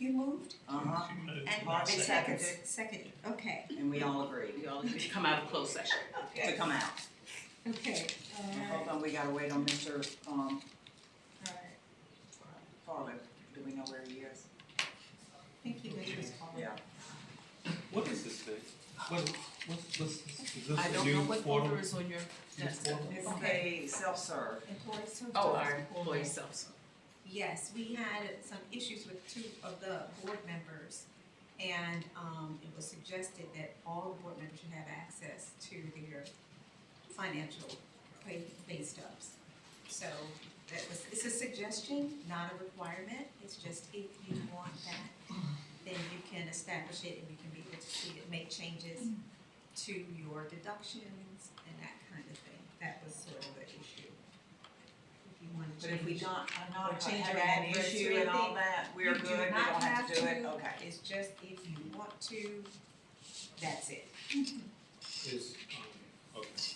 You moved? And Harvey seconded. Seconded, okay. And we all agreed. We all need to come out of closed session. To come out. Okay, And hold on, we gotta wait on Mr. Alright. Farley. Do we know where he is? Thank you, Mrs. Paul. Yeah. What is this thing? What's this? Is this I a don't new know what portal? folder is on your desk. It's a self-serve. Employee service. Oh, our employee self-serve. Yes, we had some issues with 2 of the board members, and it was suggested that all the board members should have access to their financial pay stubs. So it's a suggestion, not a requirement. It's just if you want that, then you can establish it and you can be able to see it, make changes to your deductions and that kind of thing. That was sort of the issue. If you want to But if we change. don't, I'm not change having your an address issue or and all anything, that, we're you good, we don't not have to do it, okay. It's just if you want to, that's it. Is, okay.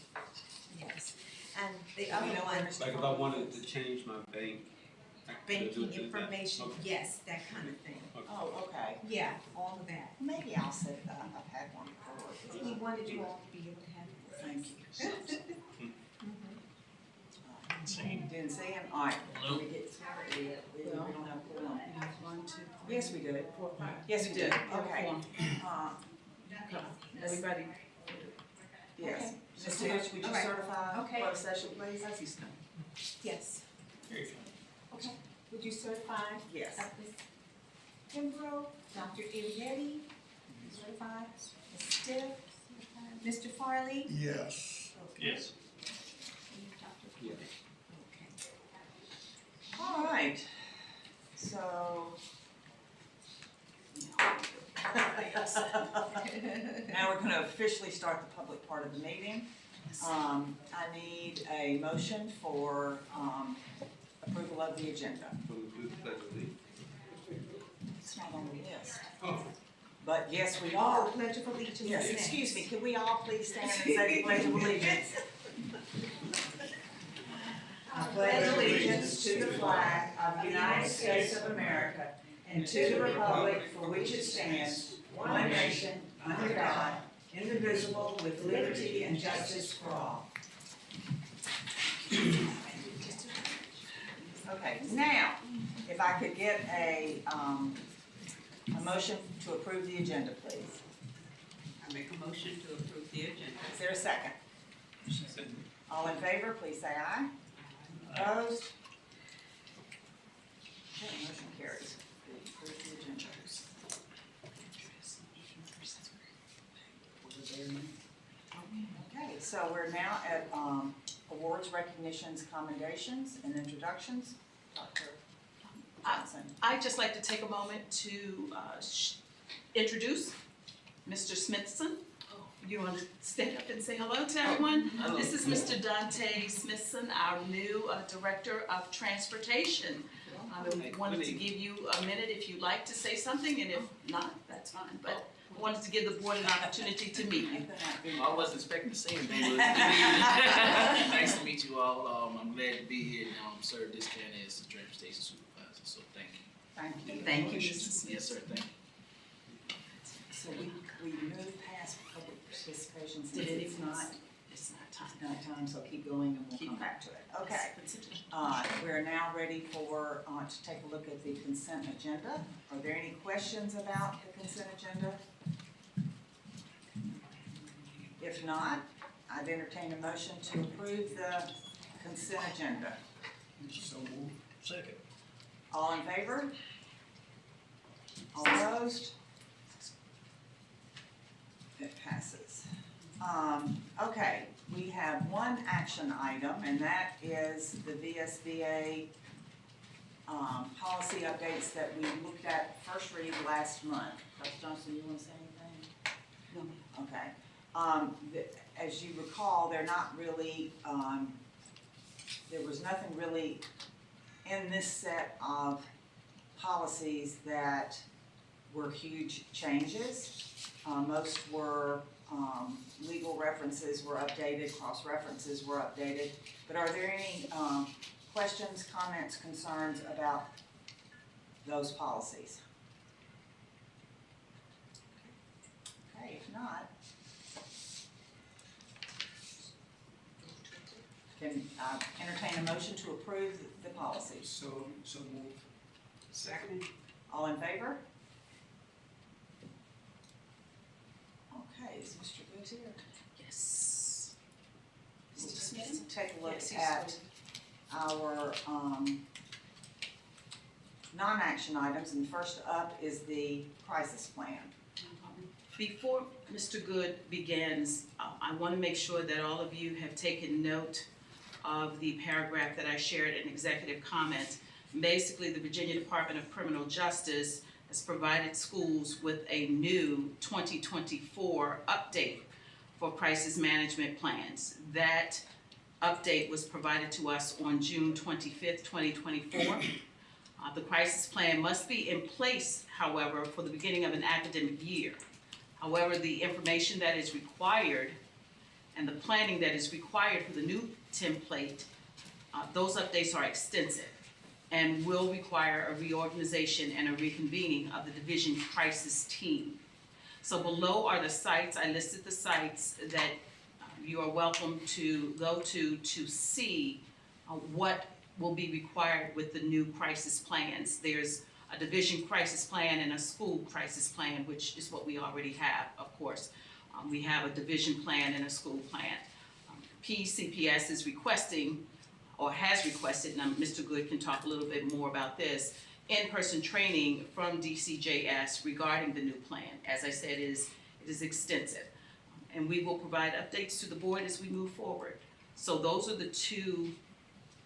Yes. And the We other know where one, Mr. Like if I wanted to change my bank. I could do banking that. information, Okay. yes, that kind of thing. Okay. Oh, okay. Yeah, all of that. Maybe I'll set it up, I've had one before. We wanted you all to be able to have it. Thank you. Mhm. Didn't see him? All right. We get started. We don't have quorum. 1, 2, 3. Yes, we did. 4, 5. Yes, we did. Okay. Come. Everybody. Yes. Okay. Ms. Tisch, would you All right. certify Okay. closed session, please? As he's coming. Yes. There you go. Okay. Would you certify? Yes. Ms. Kimbrough, Dr. Arietti, certified. Ms. Stiff, certified. Mr. Farley? Yes. Okay. Yes. And Dr. Yeah. Okay. All right. So. Now we're going to officially start the public part of the meeting. I need a motion for approval of the agenda. From the pledge of allegiance. It's not on the list. Oh. But yes, we Oh, are. Pledge of Allegiance is Yes, next. excuse me, could we all please stand and say the pledge of allegiance? I pledge allegiance to the flag of the United States of America and to the republic for which it stands, one nation, under God, indivisible, with liberty and justice for all. Okay, now, if I could get a motion to approve the agenda, please. I make a motion to approve the agenda. Is there a second? All in favor, please say aye. Opposed? Okay, motion carries. We approve the agenda. Okay, so we're now at awards, recognitions, commendations, and introductions. Dr. Johnson. I'd just like to take a moment to introduce Mr. Smithson. You want to stand up and say hello to everyone? Hello. This is Mr. Dante Smithson, our new Director of Transportation. I wanted to give you a minute if you'd like to say something, and if not, that's fine. But I wanted to give the board an opportunity to meet you. I wasn't expecting to see anything. Nice to meet you all. I'm glad to be here and serve this county as the transportation supervisor. So thank you. Thank you. Thank you, Mr. Smith. Yes, sir. Thank you. So we moved past public participation since Did it? it's not time. so keep going and we'll come back to it. Okay. We're now ready for, to take a look at the consent agenda. Are there any questions about the consent agenda? If not, I'd entertain a motion to approve the consent agenda. So moved. Second. All in favor? All opposed? It passes. Okay, we have one action item, and that is the VSBA policy updates that we looked at first read last month. Dr. Johnson, you want to say anything? No. Okay. As you recall, they're not really, there was nothing really in this set of policies that were huge changes. Most were legal references were updated, cross-references were updated. But are there any questions, comments, concerns about those policies? Okay, if not, can entertain a motion to approve the policies. So move. Second. All in favor? Okay, is Mr. Good here? Yes. We'll Mr. Smith? take a look Yes, he's at our non-action items, and first up is the crisis plan. Before Mr. Good begins, I want to make sure that all of you have taken note of the paragraph that I shared in executive comment. Basically, the Virginia Department of Criminal Justice has provided schools with a new 2024 update for crisis management plans. That update was provided to us on June 25th, 2024. The crisis plan must be in place, however, for the beginning of an academic year. However, the information that is required and the planning that is required for the new template, those updates are extensive and will require a reorganization and a reconvening of the division crisis team. So below are the sites. I listed the sites that you are welcome to go to see what will be required with the new crisis plans. There's a division crisis plan and a school crisis plan, which is what we already have, of course. We have a division plan and a school plan. PECPS is requesting, or has requested, and Mr. Good can talk a little bit more about this, in-person training from DCJS regarding the new plan. As I said, it is extensive. And we will provide updates to the board as we move forward. So those are the two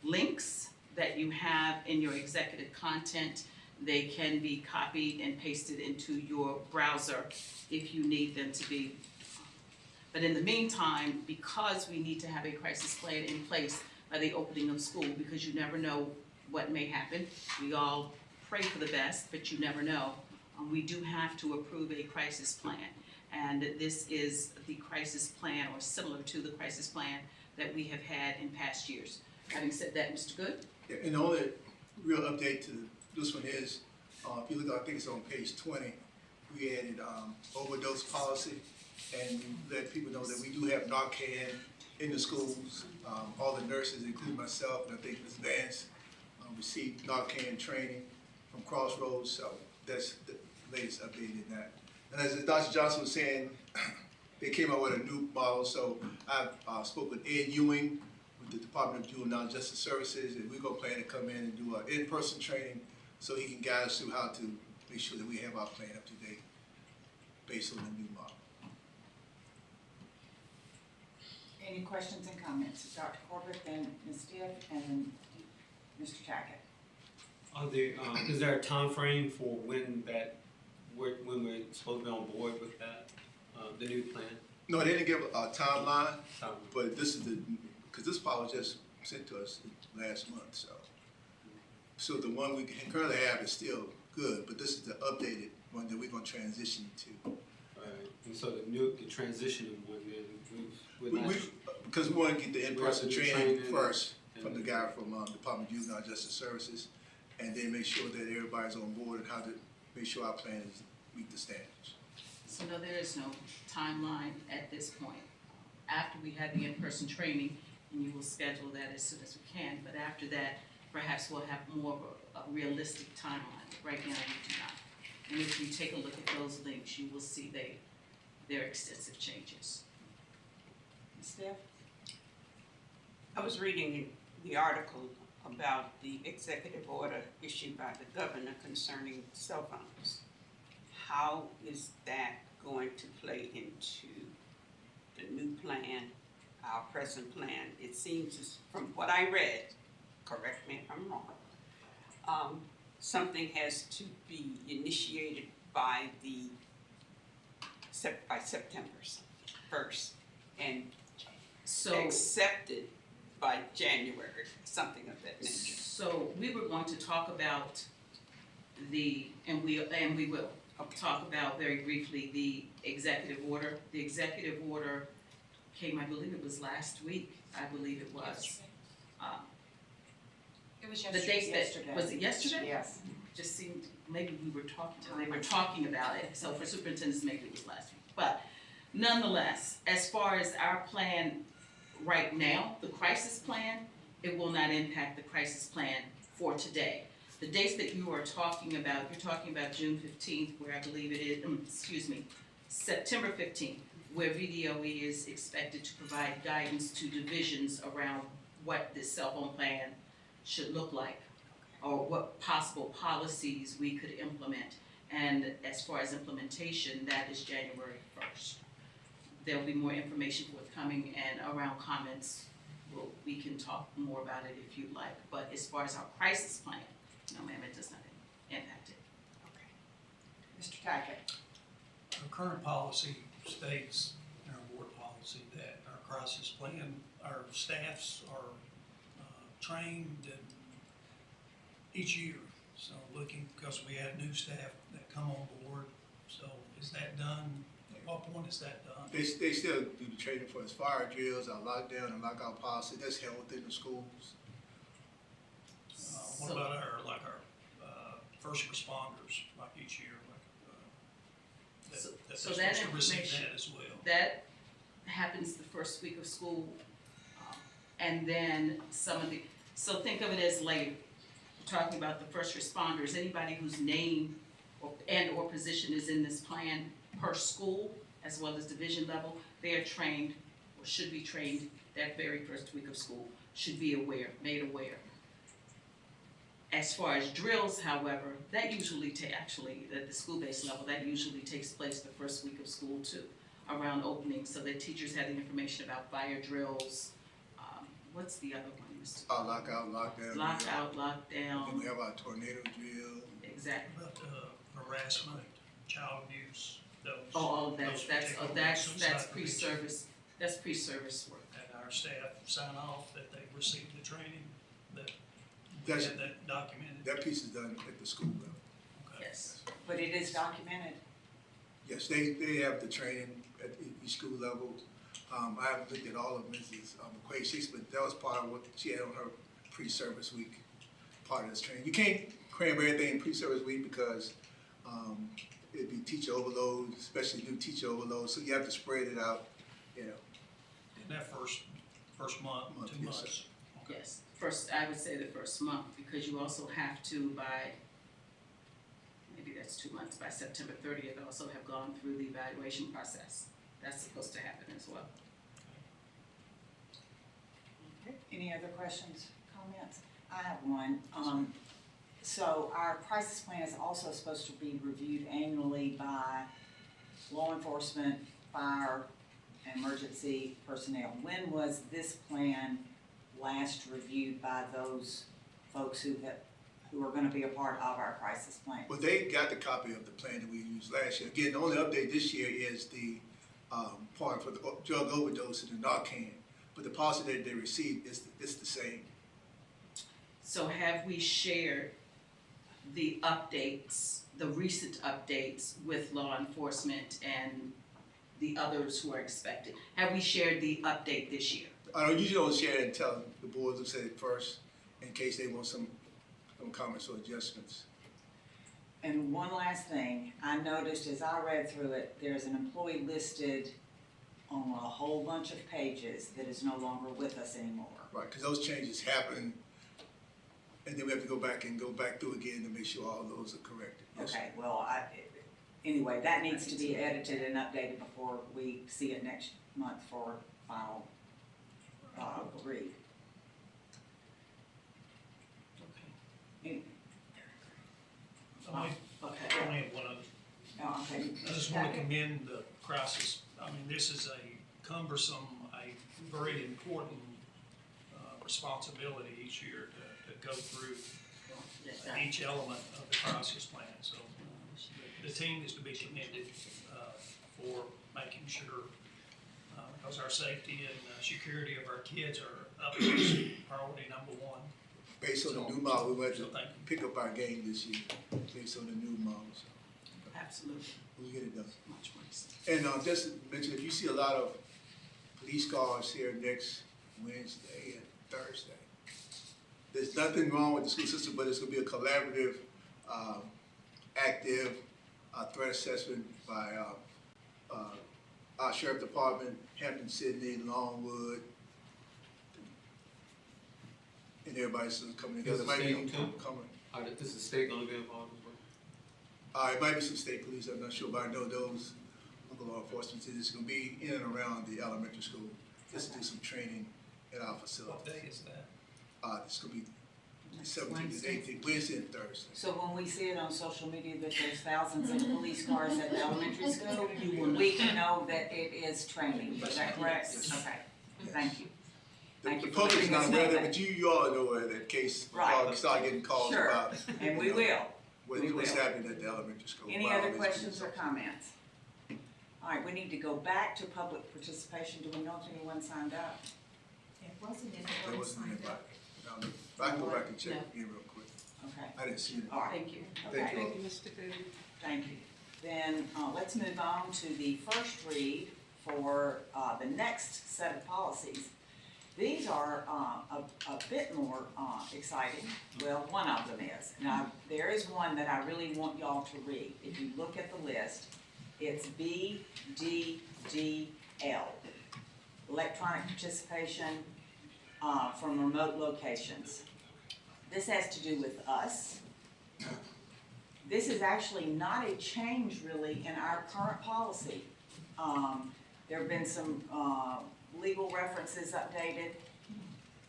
links that you have in your executive content. They can be copied and pasted into your browser if you need them to be. But in the meantime, because we need to have a crisis plan in place by the opening of school, because you never know what may happen. We all pray for the best, but you never know. We do have to approve a crisis plan. And this is the crisis plan, or similar to the crisis plan that we have had in past years. Having said that, Mr. Good? Yeah, and the only real update to this one is, if you look, I think it's on page 20, we added overdose policy, and we let people know that we do have Narcan in the schools. All the nurses, including myself, and I think Ms. Vance, received Narcan training from Crossroads, so that's the latest update in that. And as Dr. Johnson was saying, they came out with a new model, so I spoke with Ed Ewing with the Department of Juvenile Justice Services, and we're gonna plan to come in and do an in-person training so he can guide us through how to make sure that we have our plan up to date based on the new model. Any questions and comments? Dr. Corbett, then Ms. Stiff, and then Mr. Jackett. Are there, is there a time frame for when we're supposed to be on board with that, the new plan? No, they didn't give a timeline, but this is because this file was just sent to us last month, so the one we currently have is still good, but this is the updated one that we're gonna transition to. Right, and so the transition one, then because we want to get the in-person training training first from the guy from Department of Juvenile Justice Services, and then make sure that everybody's on board and how to make sure our plan is meet the standards. So no, there is no timeline at this point. After we have the in-person training, and you will schedule that as soon as we can, but after that, perhaps we'll have more of a realistic timeline. Right now, we do not. And if you take a look at those links, you will see they're extensive changes. Ms. Stiff? I was reading the article about the executive order issued by the governor concerning cell phones. How is that going to play into the new plan, our present plan? It seems, from what I read, correct me if I'm wrong, something has to be initiated by September 1st and accepted by January, something of that nature. So we were going to talk about and we will talk about very briefly the executive order. The executive order came, I believe it was last week, I believe it was. It was The yesterday. date that, was it yesterday? Yes. Just seemed, maybe they were talking about it, so for superintendents, maybe it was last week. But nonetheless, as far as our plan right now, the crisis plan, it will not impact the crisis plan for today. The dates that you are talking about, you're talking about June 15th, where I believe it is, September 15th, where VDOE is expected to provide guidance to divisions around what this cell phone plan should look like, or what possible policies we could implement. And as far as implementation, that is January 1st. There'll be more information forthcoming, and around comments, we can talk more about it if you'd like. But as far as our crisis plan, no ma'am, it does not impact it. Mr. Tackett? Our current policy states in our board policy that our crisis plan, our staffs are trained and each year. So looking, because we have new staff that come on board, so is that done? At what point is that done? They still do the training for us, fire drills, our lockdown and lockout policy, that's held within the schools. What about our first responders, like each year, that So they're that supposed to receive information, that as well? that happens the first week of school. And then some of the, so think of it as like, we're talking about the first responders, anybody whose name or position is in this plan per school, as well as division level, they are trained, or should be trained that very first week of school, should be made aware. As far as drills, however, that usually actually, at the school-based level, that usually takes place the first week of school too, around opening, so that teachers have the information about fire drills. What's the other one, Mr.? Lockout, lockdown. Lockout, Then lockdown, we have our tornado drill. exactly. What about harassment, child abuse, those? All of those that's particular suicide prevention? pre-service, that's pre-service work. And our staff sign off that they received the training, that we That's- had that documented? That piece is done at the school level. Okay. Yes. But it is documented. Yes, they have the training at each school level. I haven't looked at all of Mrs. McQuaid's, but that was part of what she had on her pre-service week, part of this training. You can't cram everything in pre-service week because it'd be teacher overload, especially new teacher overload, so you have to spread it out, you know. In that first month, 2 Yes, months? sir. Okay. Yes, first, I would say the first month, because you also have to maybe that's 2 months, by September 30th, also have gone through the evaluation process. That's supposed to happen as well. Any other questions, comments? I have one. So our crisis plan is also supposed to be reviewed annually by law enforcement, fire, and emergency personnel. When was this plan last reviewed by those folks who are gonna be a part of our crisis plan? Well, they got the copy of the plan that we used last year. Again, the only update this year is the part for the drug overdose and the Narcan, but the policy that they received is the same. So have we shared the updates, the recent updates with law enforcement and the others who are expected? Have we shared the update this year? I don't usually don't share it until the boards have said it first, in case they want some comments or adjustments. And one last thing, I noticed as I read through it, there's an employee listed on a whole bunch of pages that is no longer with us anymore. Right, because those changes happen, and then we have to go back through again to make sure all those are corrected. Yes, sir. Okay, well, anyway, that needs to be edited and updated before we see it next month for final read. Any- I Okay. only have one other. oh, okay. I just want to commend the crisis. I mean, this is a cumbersome, a very important responsibility each year to go through each element of the crisis plan. So the team is to be commended for making sure, because our safety and security of our kids are up priority number one. Based on the new model, we went So to thank you. pick up our game this year, based on the new models. Absolutely, We'll get it done. much worse. And just to mention, if you see a lot of police cars here next Wednesday and Thursday, there's nothing wrong with the school system, but it's gonna be a collaborative, active threat assessment by our sheriff department, Hampton, Sydney, Longwood, and everybody's coming together. Is the Might be state too? coming. Is the state gonna be involved as well? It might be some state police, I'm not sure, but I know those local law enforcement said it's gonna be in and around the elementary school, just to do some training at our What facilities. day is that? It's gonna be 17th and 18th, Wednesday and Thursday. So when we see it on social media that there's thousands of police cars at the elementary school, we can know that it is training, is that correct? Yes. Okay, thank you. The Thank you for public's letting not us aware know of it, that. but you all know that in case Right. y'all start getting calls Sure. about And we you know, will. We what's will. happening at the elementary school. Any Why all other these questions people- or comments? All right, we need to go back to public participation. Do we know if anyone signed up? It wasn't There anyone wasn't signed anybody. up. I can go back and check again real quick. Okay, I didn't see it. all right. Thank you. Thank you all. Mr. Goody. Thank you. Then, let's move on to the first read for, the next set of policies. These are, a bit more, exciting. Well, one of them is. Now, there is one that I really want y'all to read. If you look at the list, it's BDDL. Electronic participation, from remote locations. This has to do with us. This is actually not a change really in our current policy. There have been some legal references updated.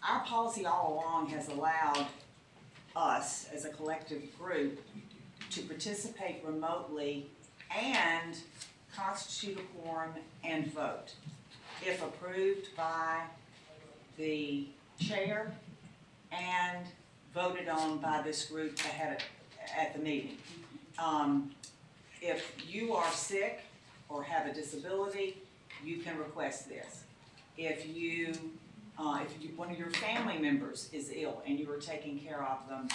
Our policy all along has allowed us as a collective group to participate remotely and constitute a quorum and vote, if approved by the chair and voted on by this group at the meeting. If you are sick or have a disability, you can request this. If one of your family members is ill and you are taking care of them,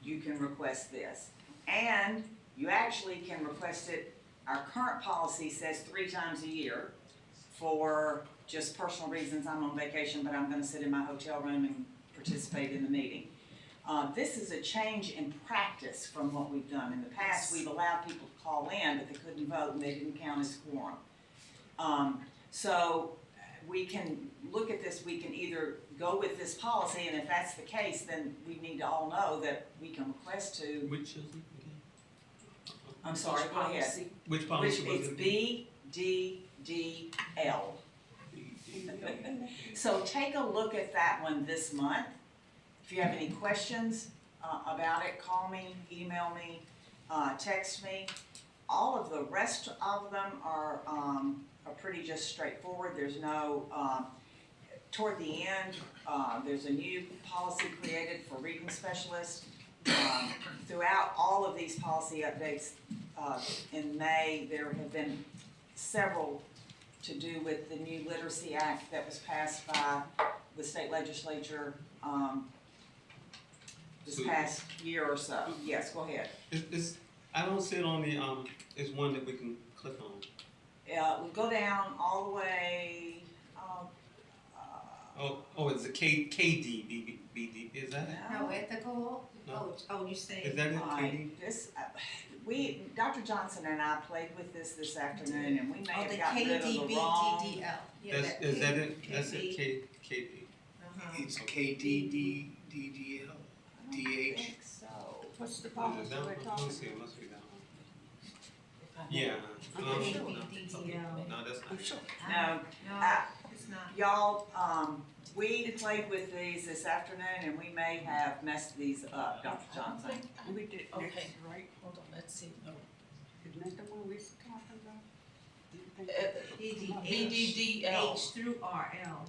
you can request this. And you actually can request it, our current policy says 3 times a year for just personal reasons. I'm on vacation, but I'm gonna sit in my hotel room and participate in the meeting. This is a change in practice from what we've done. In the past, we've allowed people to call in, but they couldn't vote and they didn't count as quorum. So we can look at this, we can either go with this policy, and if that's the case, then we need to all know that we can request to, Which is it again? I'm sorry, go ahead. Which Which, policy was it's it? BDDL. So take a look at that one this month. If you have any questions about it, call me, email me, text me. All of the rest of them are pretty just straightforward. There's no, toward the end, there's a new policy created for reading specialists. Throughout all of these policy updates in May, there have been several to do with the new Literacy Act that was passed by the state legislature this past year or so. Yes, go ahead. I don't see it on the, it's one that we can click on. We'll go down all the way, It's a KDBD, is that it? No, ethical, No. you say. Is that it, Alright, KD? Dr. Johnson and I played with this afternoon, and we may Oh, have the gotten rid of the wrong. KDBDDL. Yeah, Is that it? That's it, KD. KD. Uh-huh. It's KDDDL. I don't think so. What's the Is policy it that we're one? Let me talking see, it about? must be that one. Yeah. KDBDDL. No, that's not it. No, No, it's not. y'all, we played with these this afternoon, and we may have messed these up, Dr. Johnson. We did, Okay. next, right? Hold on, let's see. Isn't that the one we was talking about? BDDL. H through RL.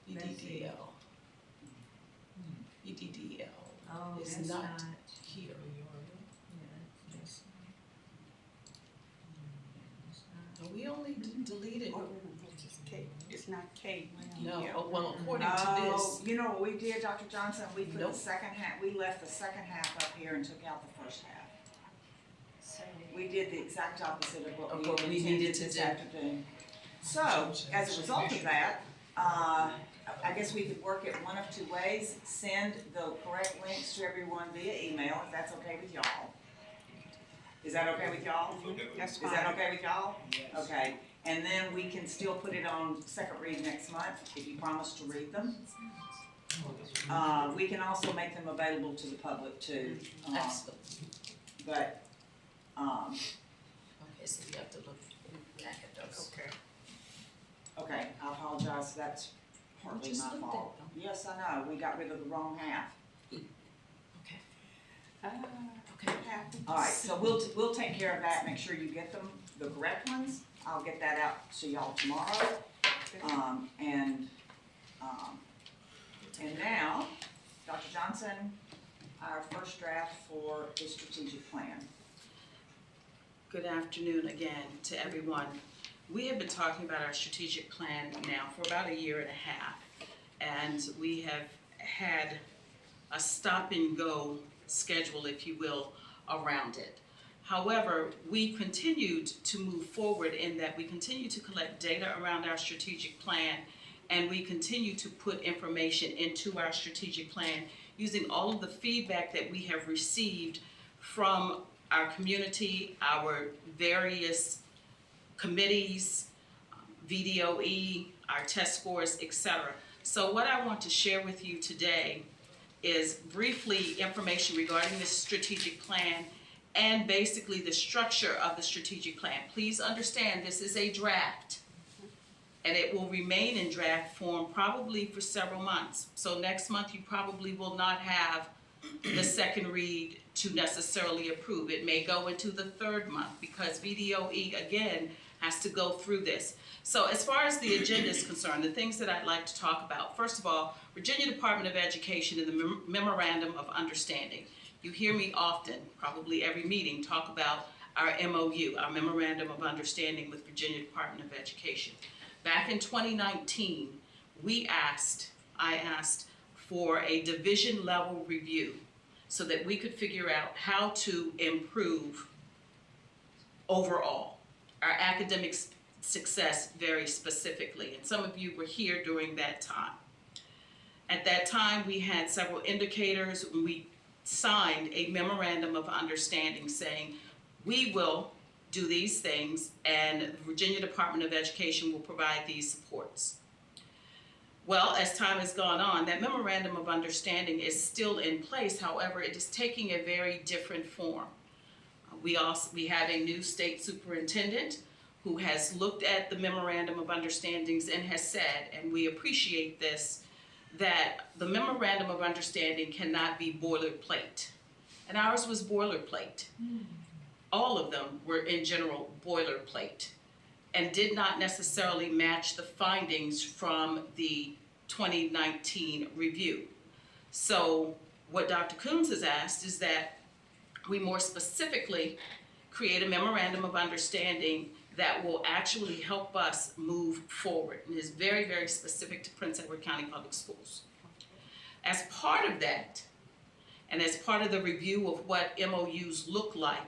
BDDL. BDDL Oh, is that's not not. here. Yeah, that's not. We only deleted, Oh, wait a minute, it's K, it's not K. no, Yeah. well, according to Oh, this, you know what we did, Dr. Johnson? We put the Nope. second half, we left the second half up here and took out the first half. We did the exact opposite of what Of what we we needed intended to this do. afternoon. So, as a result of that, I guess we could work it one of 2 ways. Send the correct links to everyone via email, if that's okay with y'all. Is that okay with y'all? That's Is fine. that okay with y'all? Yes. Okay, and then we can still put it on second read next month, if you promise to read them. We can also make them available to the public too. Excellent. But, Okay, so you have to look back at those. Okay. okay, I apologize, that's partly just my looked at fault. them. Yes, I know, we got rid of the wrong half. Okay. Okay. All right, so we'll take care of that, make sure you get them, the correct ones. I'll get that out to y'all tomorrow. And now, Dr. Johnson, our first draft for the strategic plan. Good afternoon again to everyone. We have been talking about our strategic plan now for about a year and a half, and we have had a stop and go schedule, if you will, around it. However, we continued to move forward in that we continue to collect data around our strategic plan, and we continue to put information into our strategic plan using all of the feedback that we have received from our community, our various committees, VDOE, our test scores, etc. So what I want to share with you today is briefly information regarding this strategic plan and basically the structure of the strategic plan. Please understand this is a draft, and it will remain in draft form probably for several months. So next month you probably will not have the second read to necessarily approve. It may go into the third month because VDOE again has to go through this. So as far as the agenda is concerned, the things that I'd like to talk about, first of all, Virginia Department of Education and the Memorandum of Understanding. You hear me often, probably every meeting, talk about our MOU, our Memorandum of Understanding with Virginia Department of Education. Back in 2019, I asked for a division level review so that we could figure out how to improve overall our academic success very specifically. And some of you were here during that time. At that time, we had several indicators. We signed a memorandum of understanding saying we will do these things and the Virginia Department of Education will provide these supports. Well, as time has gone on, that memorandum of understanding is still in place. However, it is taking a very different form. We have a new state superintendent who has looked at the memorandum of understandings and has said, and we appreciate this, that the memorandum of understanding cannot be boilerplate. And ours was boilerplate. All of them were in general boilerplate and did not necessarily match the findings from the 2019 review. So what Dr. Coons has asked is that we more specifically create a memorandum of understanding that will actually help us move forward and is very, very specific to Prince Edward County Public Schools. As part of that, and as part of the review of what MOUs look like,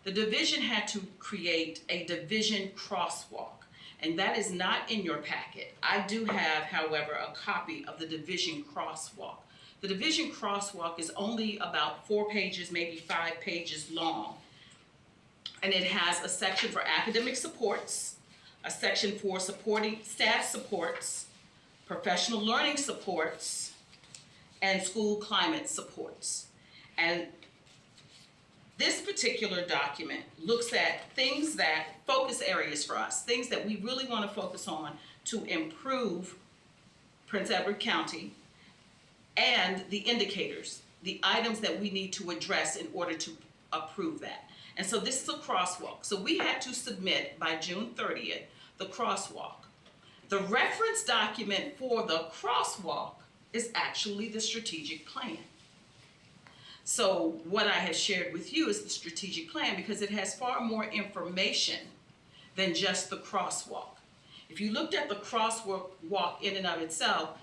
the division had to create a division crosswalk, and that is not in your packet. I do have, however, a copy of the division crosswalk. The division crosswalk is only about 4 pages, maybe 5 pages long. And it has a section for academic supports, a section for supporting staff supports, professional learning supports, and school climate supports. And this particular document looks at things that focus areas for us, things that we really want to focus on to improve Prince Edward County, and the indicators, the items that we need to address in order to approve that. And so this is a crosswalk. So we had to submit by June 30th the crosswalk. The reference document for the crosswalk is actually the strategic plan. So what I have shared with you is the strategic plan because it has far more information than just the crosswalk. If you looked at the crosswalk in and of itself,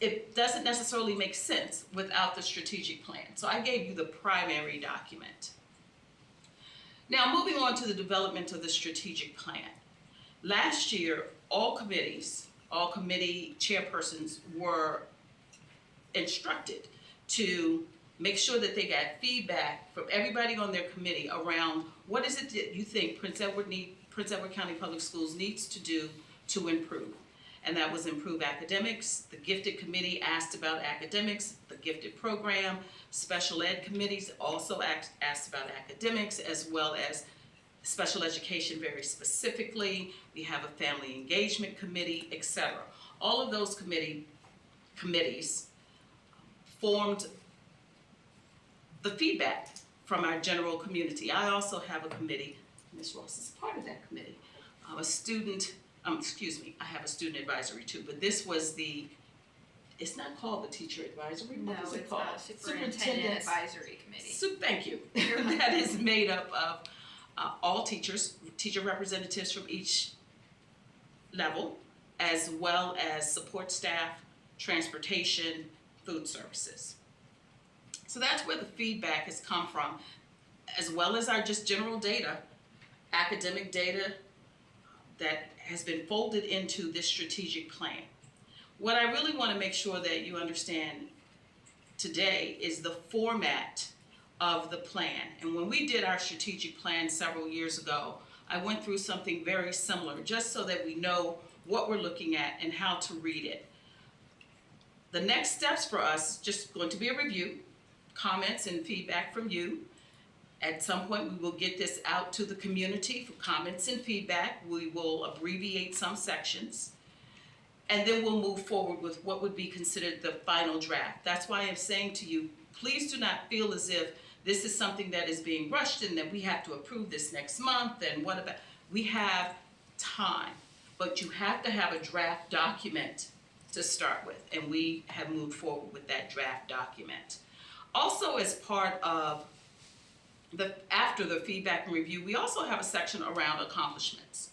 it doesn't necessarily make sense without the strategic plan. So I gave you the primary document. Now, moving on to the development of the strategic plan. Last year, all committees, all committee chairpersons were instructed to make sure that they got feedback from everybody on their committee around what is it that you think Prince Edward County Public Schools needs to do to improve. And that was improve academics. The gifted committee asked about academics, the gifted program. Special ed committees also asked about academics, as well as special education very specifically. We have a family engagement committee, etc. All of those committees formed the feedback from our general community. I also have a committee, Ms. Ross is part of that committee. I have a student advisory too, but this was it's not called the teacher advisory, No, what is it it's called? not Superintendent Advisory Committee. Thank you. That is made up of all teachers, teacher representatives from each level, as well as support staff, transportation, food services. So that's where the feedback has come from, as well as our just general data, academic data that has been folded into this strategic plan. What I really want to make sure that you understand today is the format of the plan. And when we did our strategic plan several years ago, I went through something very similar, just so that we know what we're looking at and how to read it. The next steps for us, just going to be a review, comments and feedback from you. At some point, we will get this out to the community for comments and feedback. We will abbreviate some sections, and then we'll move forward with what would be considered the final draft. That's why I'm saying to you, please do not feel as if this is something that is being rushed and that we have to approve this next month, and what about, we have time, but you have to have a draft document to start with, and we have moved forward with that draft document. Also, as part of after the feedback and review, we also have a section around accomplishments.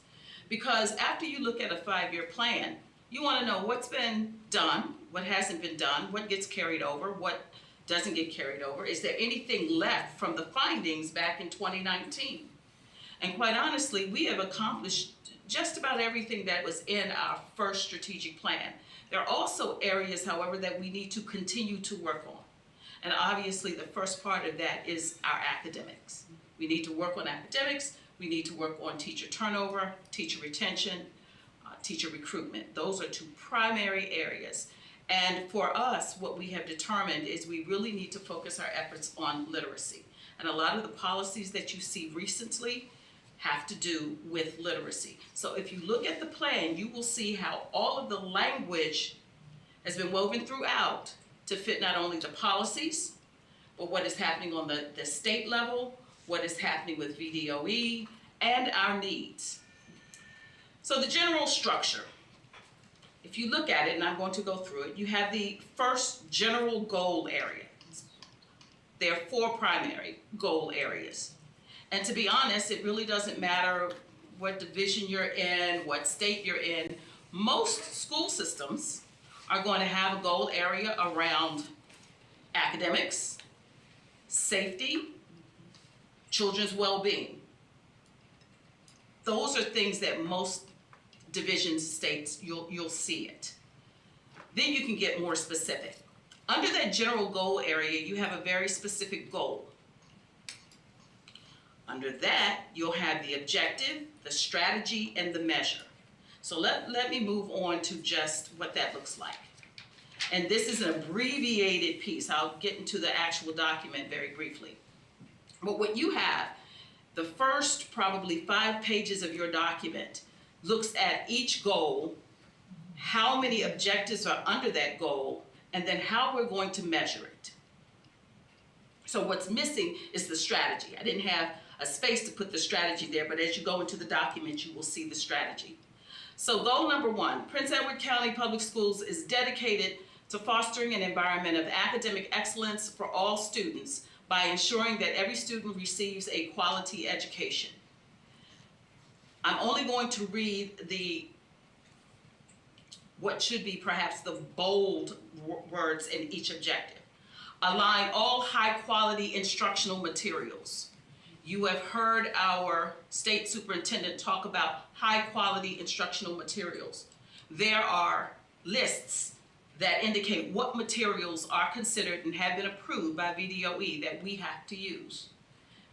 Because after you look at a 5-year plan, you want to know what's been done, what hasn't been done, what gets carried over, what doesn't get carried over. Is there anything left from the findings back in 2019? And quite honestly, we have accomplished just about everything that was in our first strategic plan. There are also areas, however, that we need to continue to work on. And obviously, the first part of that is our academics. We need to work on academics. We need to work on teacher turnover, teacher retention, teacher recruitment. Those are 2 primary areas. And for us, what we have determined is we really need to focus our efforts on literacy. And a lot of the policies that you see recently have to do with literacy. So if you look at the plan, you will see how all of the language has been woven throughout to fit not only the policies, but what is happening on the state level, what is happening with VDOE, and our needs. So the general structure, if you look at it, and I'm going to go through it, you have the first general goal area. There are 4 primary goal areas. And to be honest, it really doesn't matter what division you're in, what state you're in. Most school systems are going to have a goal area around academics, safety, children's well-being. Those are things that most divisions, states, you'll see it. Then you can get more specific. Under that general goal area, you have a very specific goal. Under that, you'll have the objective, the strategy, and the measure. So let me move on to just what that looks like. And this is an abbreviated piece. I'll get into the actual document very briefly. But what you have, the first probably 5 pages of your document looks at each goal, how many objectives are under that goal, and then how we're going to measure it. So what's missing is the strategy. I didn't have a space to put the strategy there, but as you go into the document, you will see the strategy. So goal number 1, Prince Edward County Public Schools is dedicated to fostering an environment of academic excellence for all students by ensuring that every student receives a quality education. I'm only going to read what should be perhaps the bold words in each objective. Align all high-quality instructional materials. You have heard our state superintendent talk about high-quality instructional materials. There are lists that indicate what materials are considered and have been approved by VDOE that we have to use.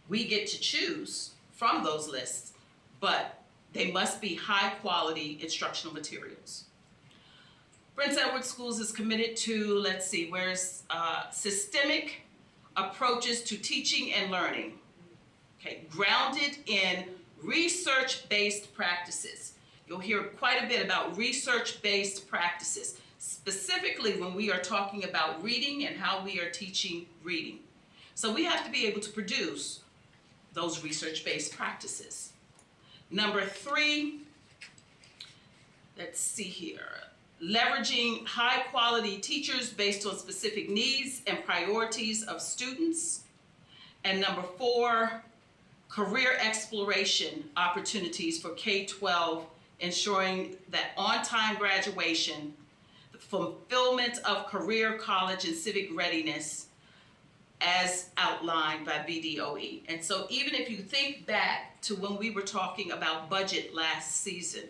We get to choose from those lists, but they must be high-quality instructional materials. Prince Edward Schools is committed to, let's see, where's systemic approaches to teaching and learning, okay, grounded in research-based practices. You'll hear quite a bit about research-based practices, specifically when we are talking about reading and how we are teaching reading. So we have to be able to produce those research-based practices. Number 3, let's see here, leveraging high-quality teachers based on specific needs and priorities of students. And number 4, career exploration opportunities for K-12, ensuring that on-time graduation, the fulfillment of career, college, and civic readiness as outlined by VDOE. And so even if you think back to when we were talking about budget last season,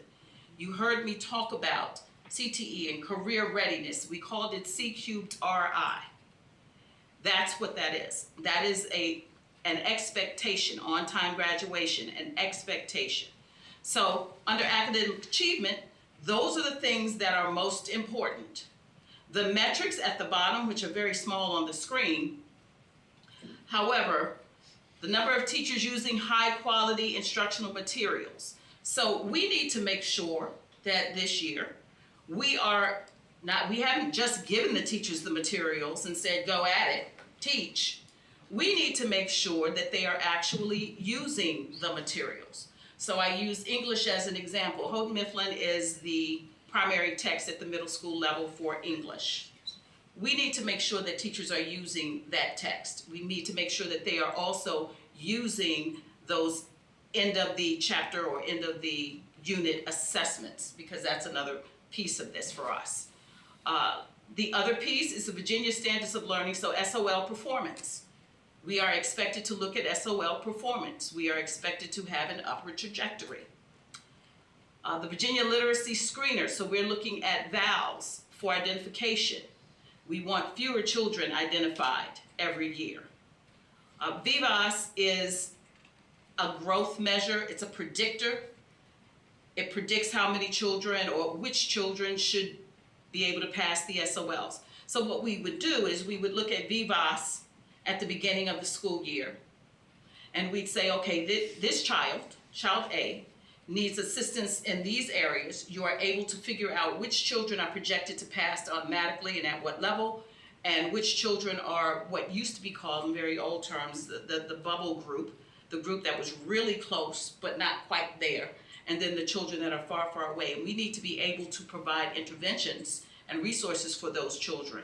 you heard me talk about CTE and career readiness. We called it C3RI. That's what that is. That is an expectation, on-time graduation, an expectation. So under academic achievement, those are the things that are most important. The metrics at the bottom, which are very small on the screen, however, the number of teachers using high-quality instructional materials. So we need to make sure that this year we haven't just given the teachers the materials and said, go at it, teach. We need to make sure that they are actually using the materials. So I use English as an example. Houghton Mifflin is the primary text at the middle school level for English. We need to make sure that teachers are using that text. We need to make sure that they are also using those end of the chapter or end of the unit assessments, because that's another piece of this for us. The other piece is the Virginia Standards of Learning, so SOL performance. We are expected to look at SOL performance. We are expected to have an upward trajectory. The Virginia Literacy Screener, so we're looking at vowels for identification. We want fewer children identified every year. VIVAS is a growth measure. It's a predictor. It predicts how many children or which children should be able to pass the SOLs. So what we would do is we would look at VIVAS at the beginning of the school year, and we'd say, okay, this child A, needs assistance in these areas. You are able to figure out which children are projected to pass automatically and at what level, and which children are what used to be called in very old terms the bubble group, the group that was really close but not quite there, and then the children that are far, far away. And we need to be able to provide interventions and resources for those children,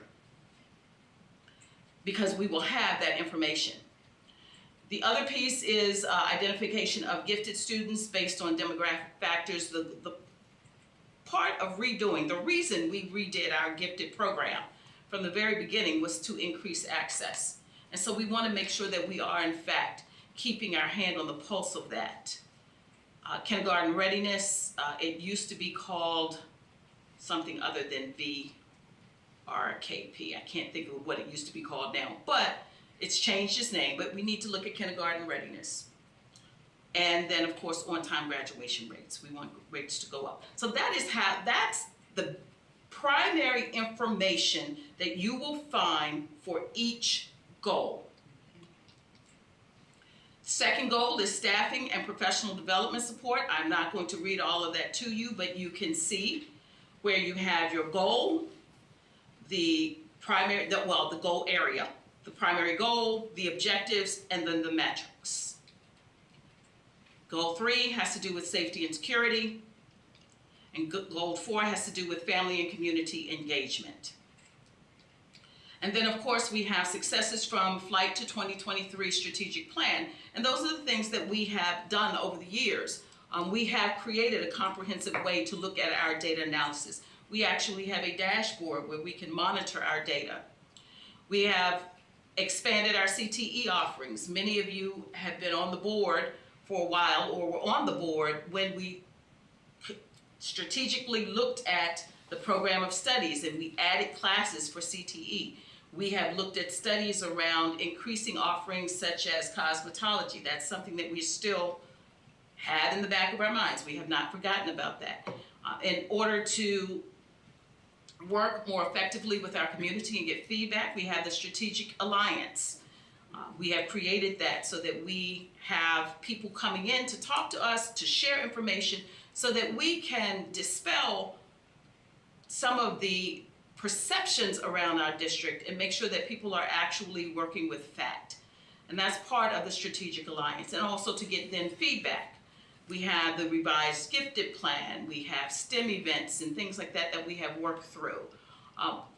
because we will have that information. The other piece is identification of gifted students based on demographic factors. The part of redoing, the reason we redid our gifted program from the very beginning was to increase access. And so we want to make sure that we are, in fact, keeping our hand on the pulse of that. Kindergarten readiness, it used to be called something other than VRKP. I can't think of what it used to be called now, but it's changed its name. But we need to look at kindergarten readiness. And then, of course, on-time graduation rates. We want rates to go up. So that's the primary information that you will find for each goal. Second goal is staffing and professional development support. I'm not going to read all of that to you, but you can see where you have your goal, the goal area, the primary goal, the objectives, and then the metrics. Goal 3 has to do with safety and security, and goal 4 has to do with family and community engagement. And then, of course, we have successes from Flight to 2023 strategic plan. And those are the things that we have done over the years. We have created a comprehensive way to look at our data analysis. We actually have a dashboard where we can monitor our data. We have expanded our CTE offerings. Many of you have been on the board for a while, or were on the board when we strategically looked at the program of studies, and we added classes for CTE. We have looked at studies around increasing offerings such as cosmetology. That's something that we still have in the back of our minds. We have not forgotten about that. In order to work more effectively with our community and get feedback, we have the Strategic Alliance. We have created that so that we have people coming in to talk to us, to share information, so that we can dispel some of the perceptions around our district and make sure that people are actually working with fact. And that's part of the Strategic Alliance, and also to get then feedback. We have the revised gifted plan, we have STEM events and things like that that we have worked through.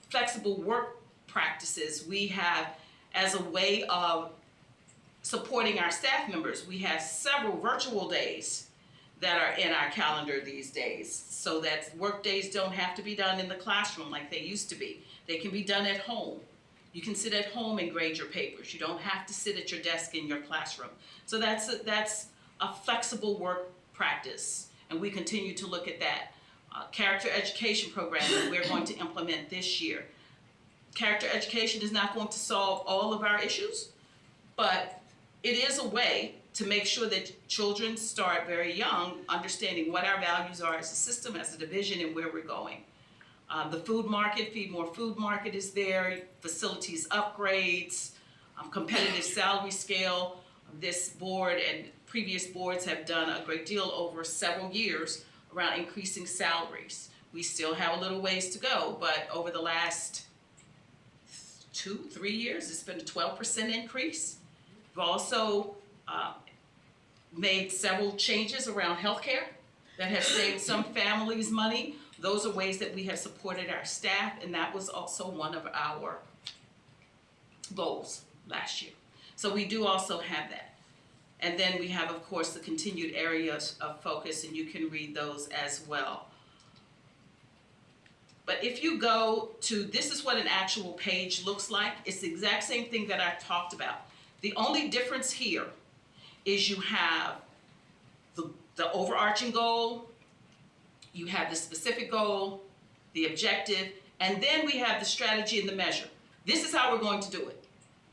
Flexible work practices, we have, as a way of supporting our staff members, we have several virtual days that are in our calendar these days, so that work days don't have to be done in the classroom like they used to be. They can be done at home. You can sit at home and grade your papers. You don't have to sit at your desk in your classroom. So that's a flexible work practice, and we continue to look at that. Character education program that we're going to implement this year. Character education is not going to solve all of our issues, but it is a way to make sure that children start very young understanding what our values are as a system, as a division, and where we're going. The food market, Feed More Food Market is there, facilities upgrades, competitive salary scale. This board and previous boards have done a great deal over several years around increasing salaries. We still have a little ways to go, but over the last 2-3 years, it's been a 12% increase. We've also made several changes around healthcare that have saved some families money. Those are ways that we have supported our staff, and that was also one of our goals last year. So we do also have that. And then we have, of course, the continued areas of focus, and you can read those as well. But if you go to, this is what an actual page looks like. It's the exact same thing that I talked about. The only difference here is you have the overarching goal, you have the specific goal, the objective, and then we have the strategy and the measure. This is how we're going to do it.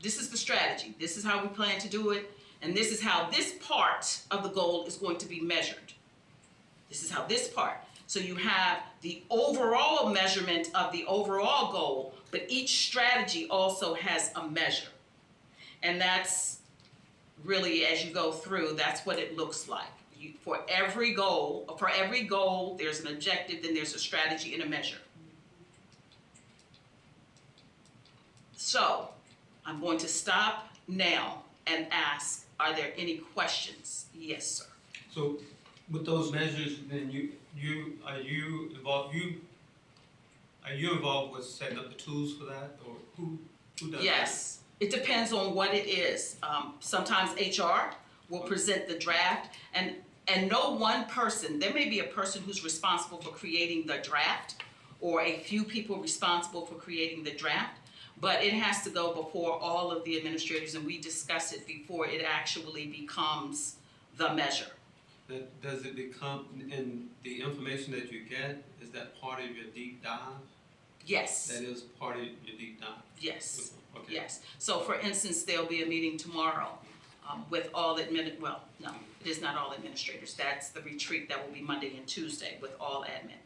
This is the strategy. This is how we plan to do it. And this is how this part of the goal is going to be measured. This is how this part. So you have the overall measurement of the overall goal, but each strategy also has a measure. And that's really, as you go through, that's what it looks like. For every goal, there's an objective, then there's a strategy and a measure. So I'm going to stop now and ask, are there any questions? Yes, sir. So with those measures, then are you involved with setting up the tools for that, or who does that? Yes, it depends on what it is. Sometimes HR will present the draft, and no one person, there may be a person who's responsible for creating the draft, or a few people responsible for creating the draft, but it has to go before all of the administrators, and we discuss it before it actually becomes the measure. Does it become, in the information that you get, is that part of your deep dive? Yes. That is part of your deep dive? Yes. Okay. Yes. So for instance, there'll be a meeting tomorrow with all well, no, it is not all administrators. That's the retreat that will be Monday and Tuesday with all admin.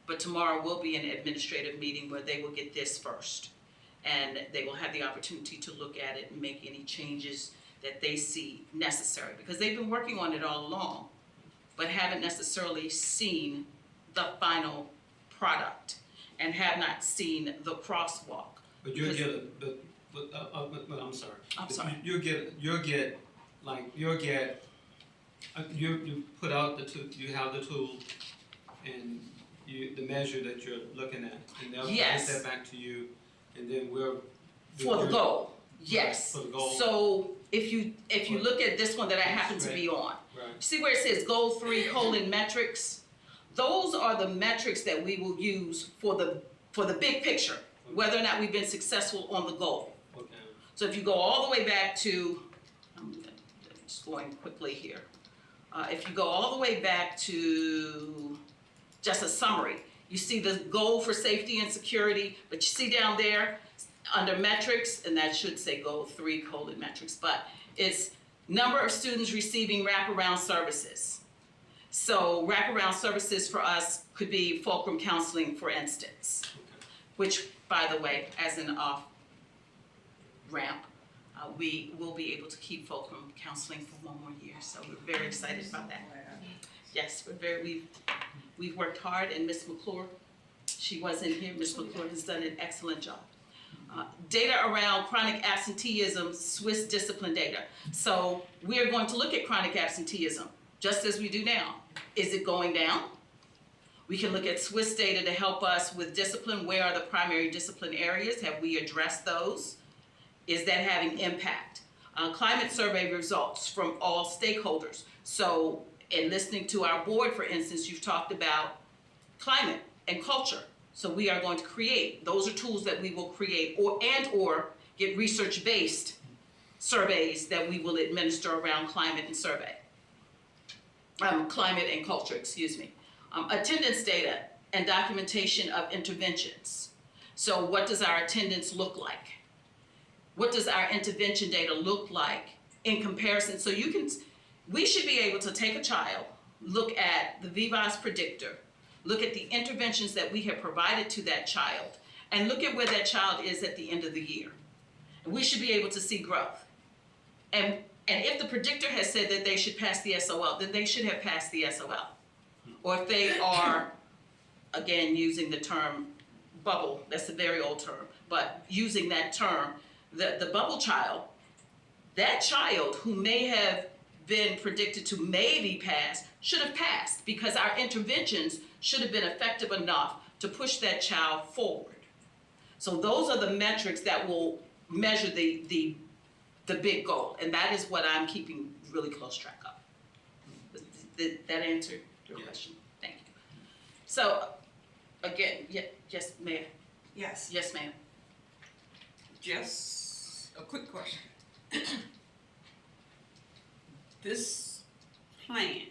But tomorrow will be an administrative meeting where they will get this first. And they will have the opportunity to look at it and make any changes that they see necessary. Because they've been working on it all along, but haven't necessarily seen the final product and have not seen the crosswalk. But you'll get I'm sorry. I'm sorry. You put out the tool, you have the tool, and the measure that you're looking at, and they'll Yes. get that back to you, and then we'll. For the goal, yes. For the goal. So if you look at this one that I happen to be on, Right. see where it says goal 3 : metrics? Those are the metrics that we will use for the big picture, whether or not we've been successful on the goal. Okay. So if you go all the way back to, I'm just going quickly here. If you go all the way back to just a summary, You see the goal for safety and security, but you see down there under metrics, and that should say goal 3 : metrics, but it's number of students receiving wraparound services. So wraparound services for us could be fulcrum counseling, for instance, which, by the way, as an off ramp, we will be able to keep fulcrum counseling for 1 more year. So we're very excited about that. Yes, we've worked hard, and Ms. McClure, she wasn't here. Ms. McClure has done an excellent job. Data around chronic absenteeism, Swiss discipline data. So we are going to look at chronic absenteeism, just as we do now. Is it going down? We can look at Swiss data to help us with discipline. Where are the primary discipline areas? Have we addressed those? Is that having impact? Climate survey results from all stakeholders. So in listening to our board, for instance, you've talked about climate and culture. So we are going to create, those are tools that we will create or get research-based surveys that we will administer around climate and climate and culture, excuse me. Attendance data and documentation of interventions. So what does our attendance look like? What does our intervention data look like in comparison? So we should be able to take a child, look at the VIVAS predictor, look at the interventions that we have provided to that child, and look at where that child is at the end of the year. And we should be able to see growth. And if the predictor has said that they should pass the SOL, then they should have passed the SOL. Or if they are, again, using the term bubble, that's a very old term, but using that term, the bubble child, that child who may have been predicted to maybe pass should have passed, because our interventions should have been effective enough to push that child forward. So those are the metrics that will measure the big goal, and that is what I'm keeping really close track of. Did that answer your question? Thank you. So, again, yes, ma'am. Yes, Yes, ma'am. just a quick question. This plan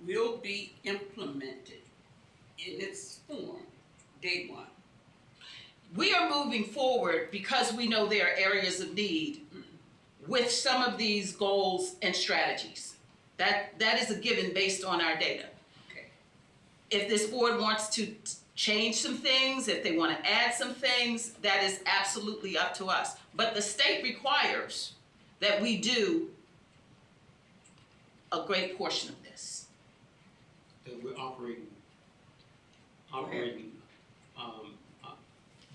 will be implemented in its form day 1. We are moving forward because we know there are areas of need with some of these goals and strategies. That is a given based on our data. Okay. If this board wants to change some things, if they want to add some things, that is absolutely up to us. But the state requires that we do a great portion of this. That we're operating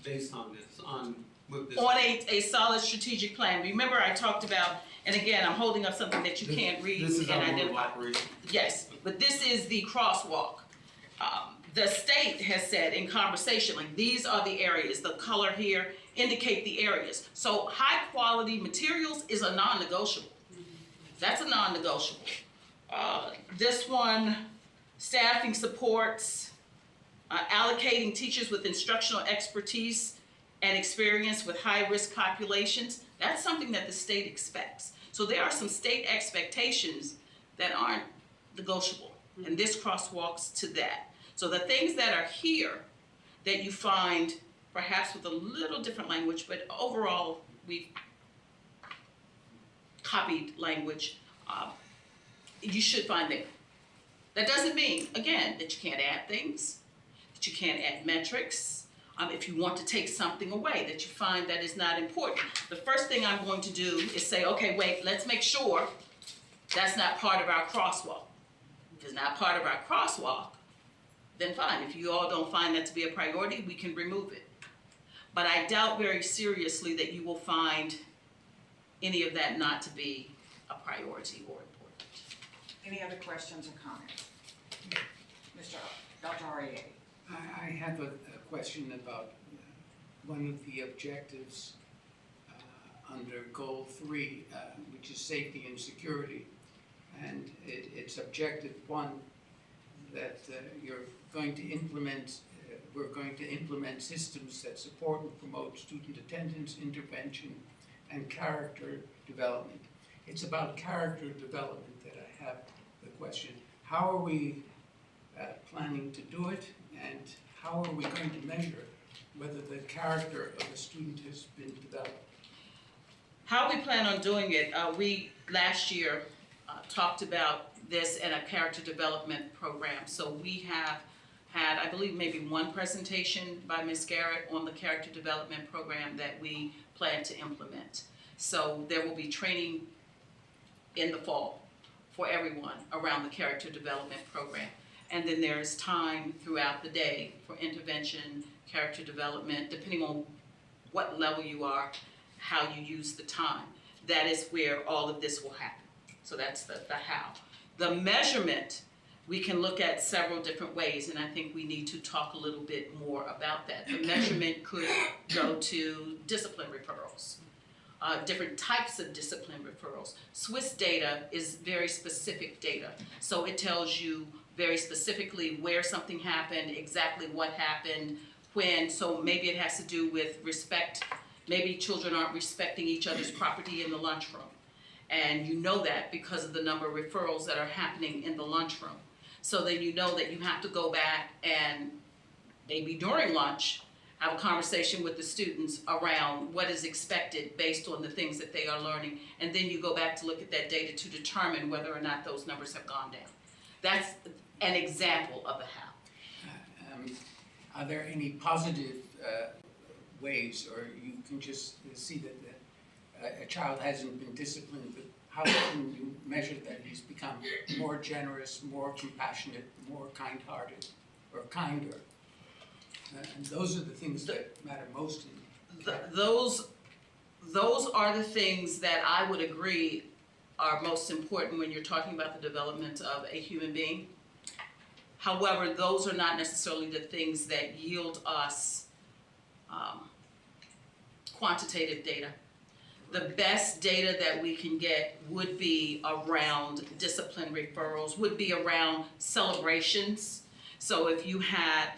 based on this, with this. On a solid strategic plan. Remember I talked about, and again, I'm holding up something that you can't read This is and our mode of identify. operation. Yes, but this is the crosswalk. The state has said in conversation, like, these are the areas, the color here indicate the areas. So high quality materials is a non-negotiable. That's a non-negotiable. This one, staffing supports, allocating teachers with instructional expertise and experience with high-risk populations, that's something that the state expects. So there are some state expectations that aren't negotiable, and this crosswalks to that. So the things that are here that you find perhaps with a little different language, but overall we've copied language, you should find there. That doesn't mean, again, that you can't add things, that you can't add metrics. If you want to take something away that you find that is not important. The first thing I'm going to do is say, okay, wait, let's make sure that's not part of our crosswalk. If it's not part of our crosswalk, then fine. If you all don't find that to be a priority, we can remove it. But I doubt very seriously that you will find any of that not to be a priority or important. Any other questions or comments? Dr. Aryeh. I have a question about one of the objectives under Goal 3, which is safety and security. And it's objective 1 that you're going to implement, we're going to implement systems that support and promote student attendance, intervention, and character development. It's about character development that I have the question. How are we planning to do it? And how are we going to measure whether the character of a student has been developed? How we plan on doing it, we last year talked about this in a character development program. So we have had, I believe, maybe one presentation by Ms. Garrett on the character development program that we plan to implement. So there will be training in the fall for everyone around the character development program. And then there's time throughout the day for intervention, character development, depending on what level you are, how you use the time. That is where all of this will happen. So that's the how. The measurement, we can look at several different ways, and I think we need to talk a little bit more about that. The measurement could go to discipline referrals, different types of discipline referrals. Swiss data is very specific data, so it tells you very specifically where something happened, exactly what happened, when, so maybe it has to do with respect. Maybe children aren't respecting each other's property in the lunchroom. And you know that because of the number of referrals that are happening in the lunchroom. So then you know that you have to go back and maybe during lunch, have a conversation with the students around what is expected based on the things that they are learning. And then you go back to look at that data to determine whether or not those numbers have gone down. That's an example of a how. Are there any positive ways, or you can just see that a child hasn't been disciplined, but how can you measure that he's become more generous, more compassionate, more kind-hearted, or kinder? And those are the things that matter most in Those are the things that I would agree are most important when you're talking about the development of a human being. However, those are not necessarily the things that yield us quantitative data. The best data that we can get would be around discipline referrals, would be around celebrations. So if you had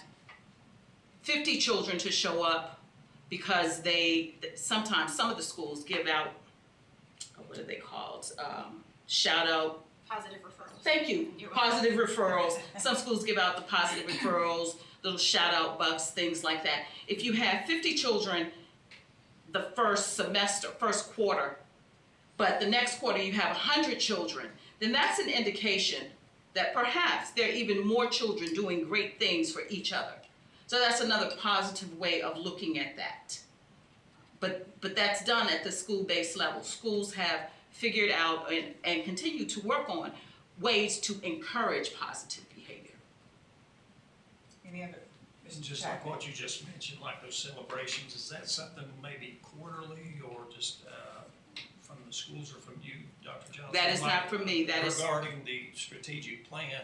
50 children to show up because sometimes some of the schools give out, what are they called? Shout out. Positive referrals. Thank you. Positive referrals. Some schools give out the positive referrals, little shout out bucks, things like that. If you have 50 children the first semester, first quarter, but the next quarter you have 100 children, then that's an indication that perhaps there are even more children doing great things for each other. So that's another positive way of looking at that. But that's done at the school-based level. Schools have figured out and continue to work on ways to encourage positive behavior. Any other? Just like what you just mentioned, like those celebrations, is that something maybe quarterly or just from the schools or from you, Dr. Johnson? That is not from me, that is. Regarding the strategic plan,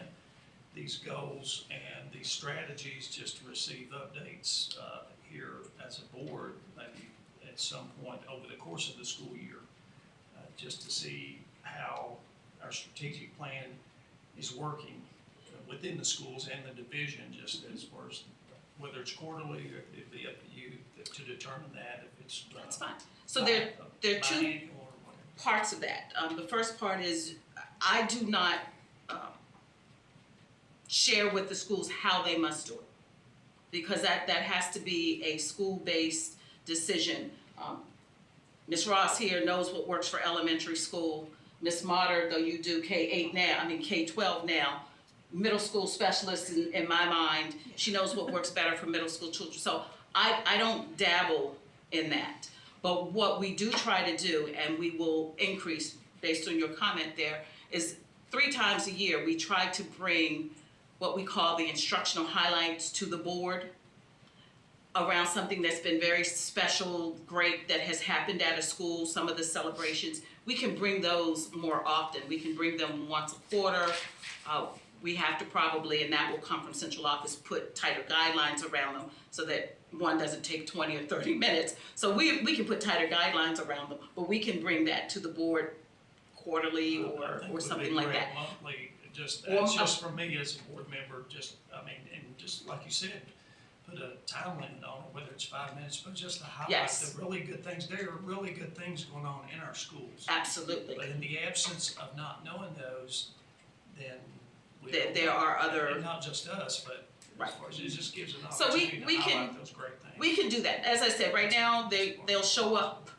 these goals and these strategies, just to receive updates here as a board, maybe at some point over the course of the school year, just to see how our strategic plan is working within the schools and the division, just as far as whether it's quarterly, or it'd be up to you to determine that, if it's. That's fine. So there are two biannual or whatever. parts of that. The first part is I do not share with the schools how they must do it, because that has to be a school-based decision. Ms. Ross here knows what works for elementary school. Ms. Motter, though you do K-8 now, K-12 now, middle school specialist in my mind, she knows what works better for middle school children. So I don't dabble in that. But what we do try to do, and we will increase based on your comment there, is 3 times a year we try to bring what we call the instructional highlights to the board around something that's been very special, great, that has happened at a school, some of the celebrations. We can bring those more often. We can bring them once a quarter. We have to probably, and that will come from central office, put tighter guidelines around them so that one doesn't take 20 or 30 minutes. So we can put tighter guidelines around them, but we can bring that to the board quarterly or something like that. Monthly, that's just for me as a board member, and just like you said, put a time limit on it, whether it's 5 minutes, but just to highlight the really good things. There are really good things going on in our schools. Absolutely. But in the absence of not knowing those, then there are And other, not just us, but Right. as far as, it just gives an So we opportunity to can- highlight those great things. we can do that. As I said, right now, they'll show up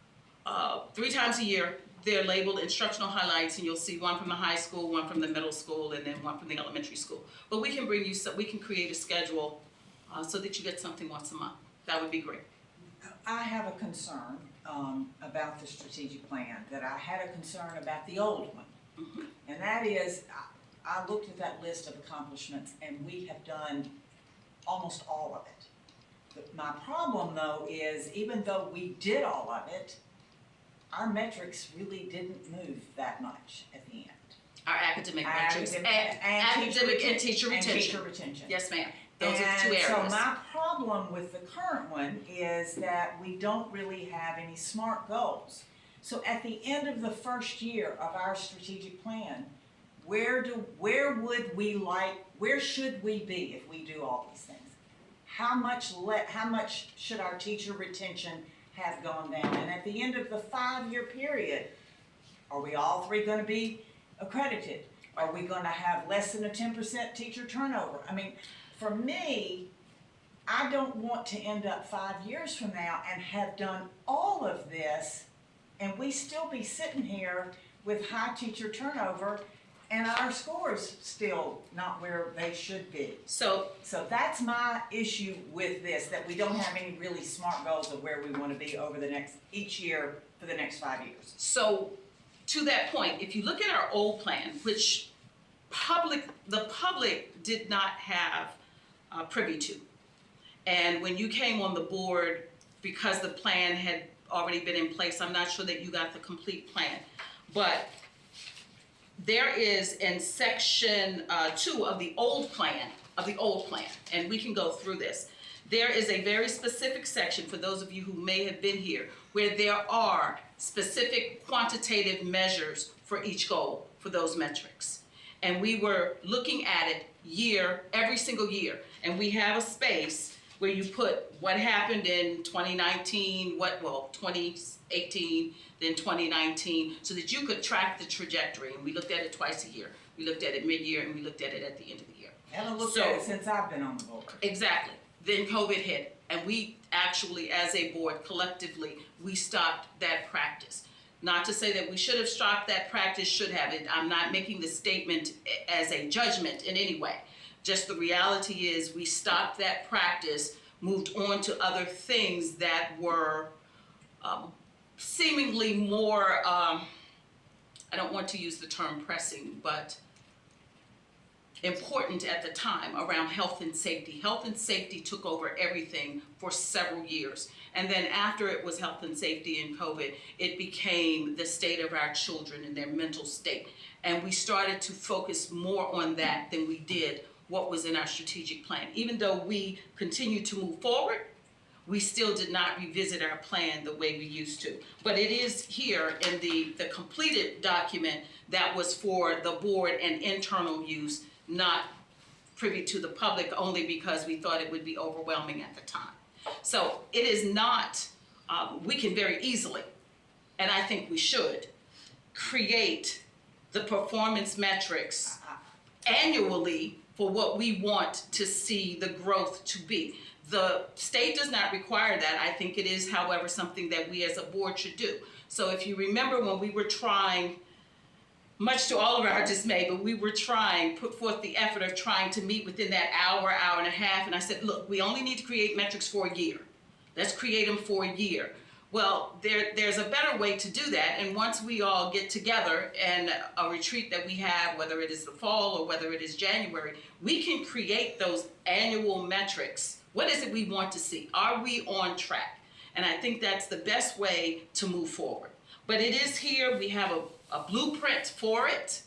3 times a year. They're labeled instructional highlights, and you'll see one from the high school, one from the middle school, and then one from the elementary school. But we can bring you, we can create a schedule so that you get something once a month. That would be great. I have a concern, about the strategic plan, that I had a concern about the old one. Mhm. And that is, I looked at that list of accomplishments and we have done almost all of it. But my problem though is, even though we did all of it, our metrics really didn't move that much at the end. Our academic metrics and Academic and teacher And retention. teacher retention. Yes, ma'am. Those are the 2 And so areas. my problem with the current one is that we don't really have any SMART goals. So at the end of the first year of our strategic plan, where should we be if we do all these things? How much should our teacher retention have gone down? And at the end of the 5-year period, are we all 3 gonna be accredited? Are we gonna have less than a 10% teacher turnover? I mean, for me, I don't want to end up 5 years from now and have done all of this and we still be sitting here with high teacher turnover and our scores still not where they should be. So So that's my issue with this, that we don't have any really SMART goals of where we want to be over each year for the next 5 years. So, to that point, if you look at our old plan, which the public did not have privy to, and when you came on the board, because the plan had already been in place, I'm not sure that you got the complete plan, but there is in section 2 of the old plan, and we can go through this. There is a very specific section, for those of you who may have been here, where there are specific quantitative measures for each goal, for those metrics. And we were looking at it every single year. And we have a space where you put what happened in 2019, 2018, then 2019, so that you could track the trajectory. And we looked at it twice a year. We looked at it mid-year and we looked at it at the end of the year. I haven't looked at it since I've been on the board. Exactly. Then COVID hit, and we actually, as a board, collectively, we stopped that practice. Not to say that we should have stopped that practice, should have it. I'm not making the statement as a judgment in any way. Just the reality is we stopped that practice, moved on to other things that were seemingly more, I don't want to use the term pressing, but important at the time around health and safety. Health and safety took over everything for several years. And then after it was health and safety and COVID, it became the state of our children and their mental state. And we started to focus more on that than we did what was in our strategic plan. Even though we continued to move forward, we still did not revisit our plan the way we used to. But it is here in the completed document that was for the board and internal use, not privy to the public, only because we thought it would be overwhelming at the time. So it is not, we can very easily, and I think we should, create the performance metrics annually for what we want to see the growth to be. The state does not require that. I think it is, however, something that we as a board should do. So if you remember when we were trying, much to all of our dismay, but we were put forth the effort of trying to meet within that hour and a half, and I said, look, we only need to create metrics for a year. Let's create them for a year. Well, there's a better way to do that, and once we all get together and a retreat that we have, whether it is the fall or whether it is January, we can create those annual metrics. What is it we want to see? Are we on track? And I think that's the best way to move forward. But it is here, we have a blueprint for it.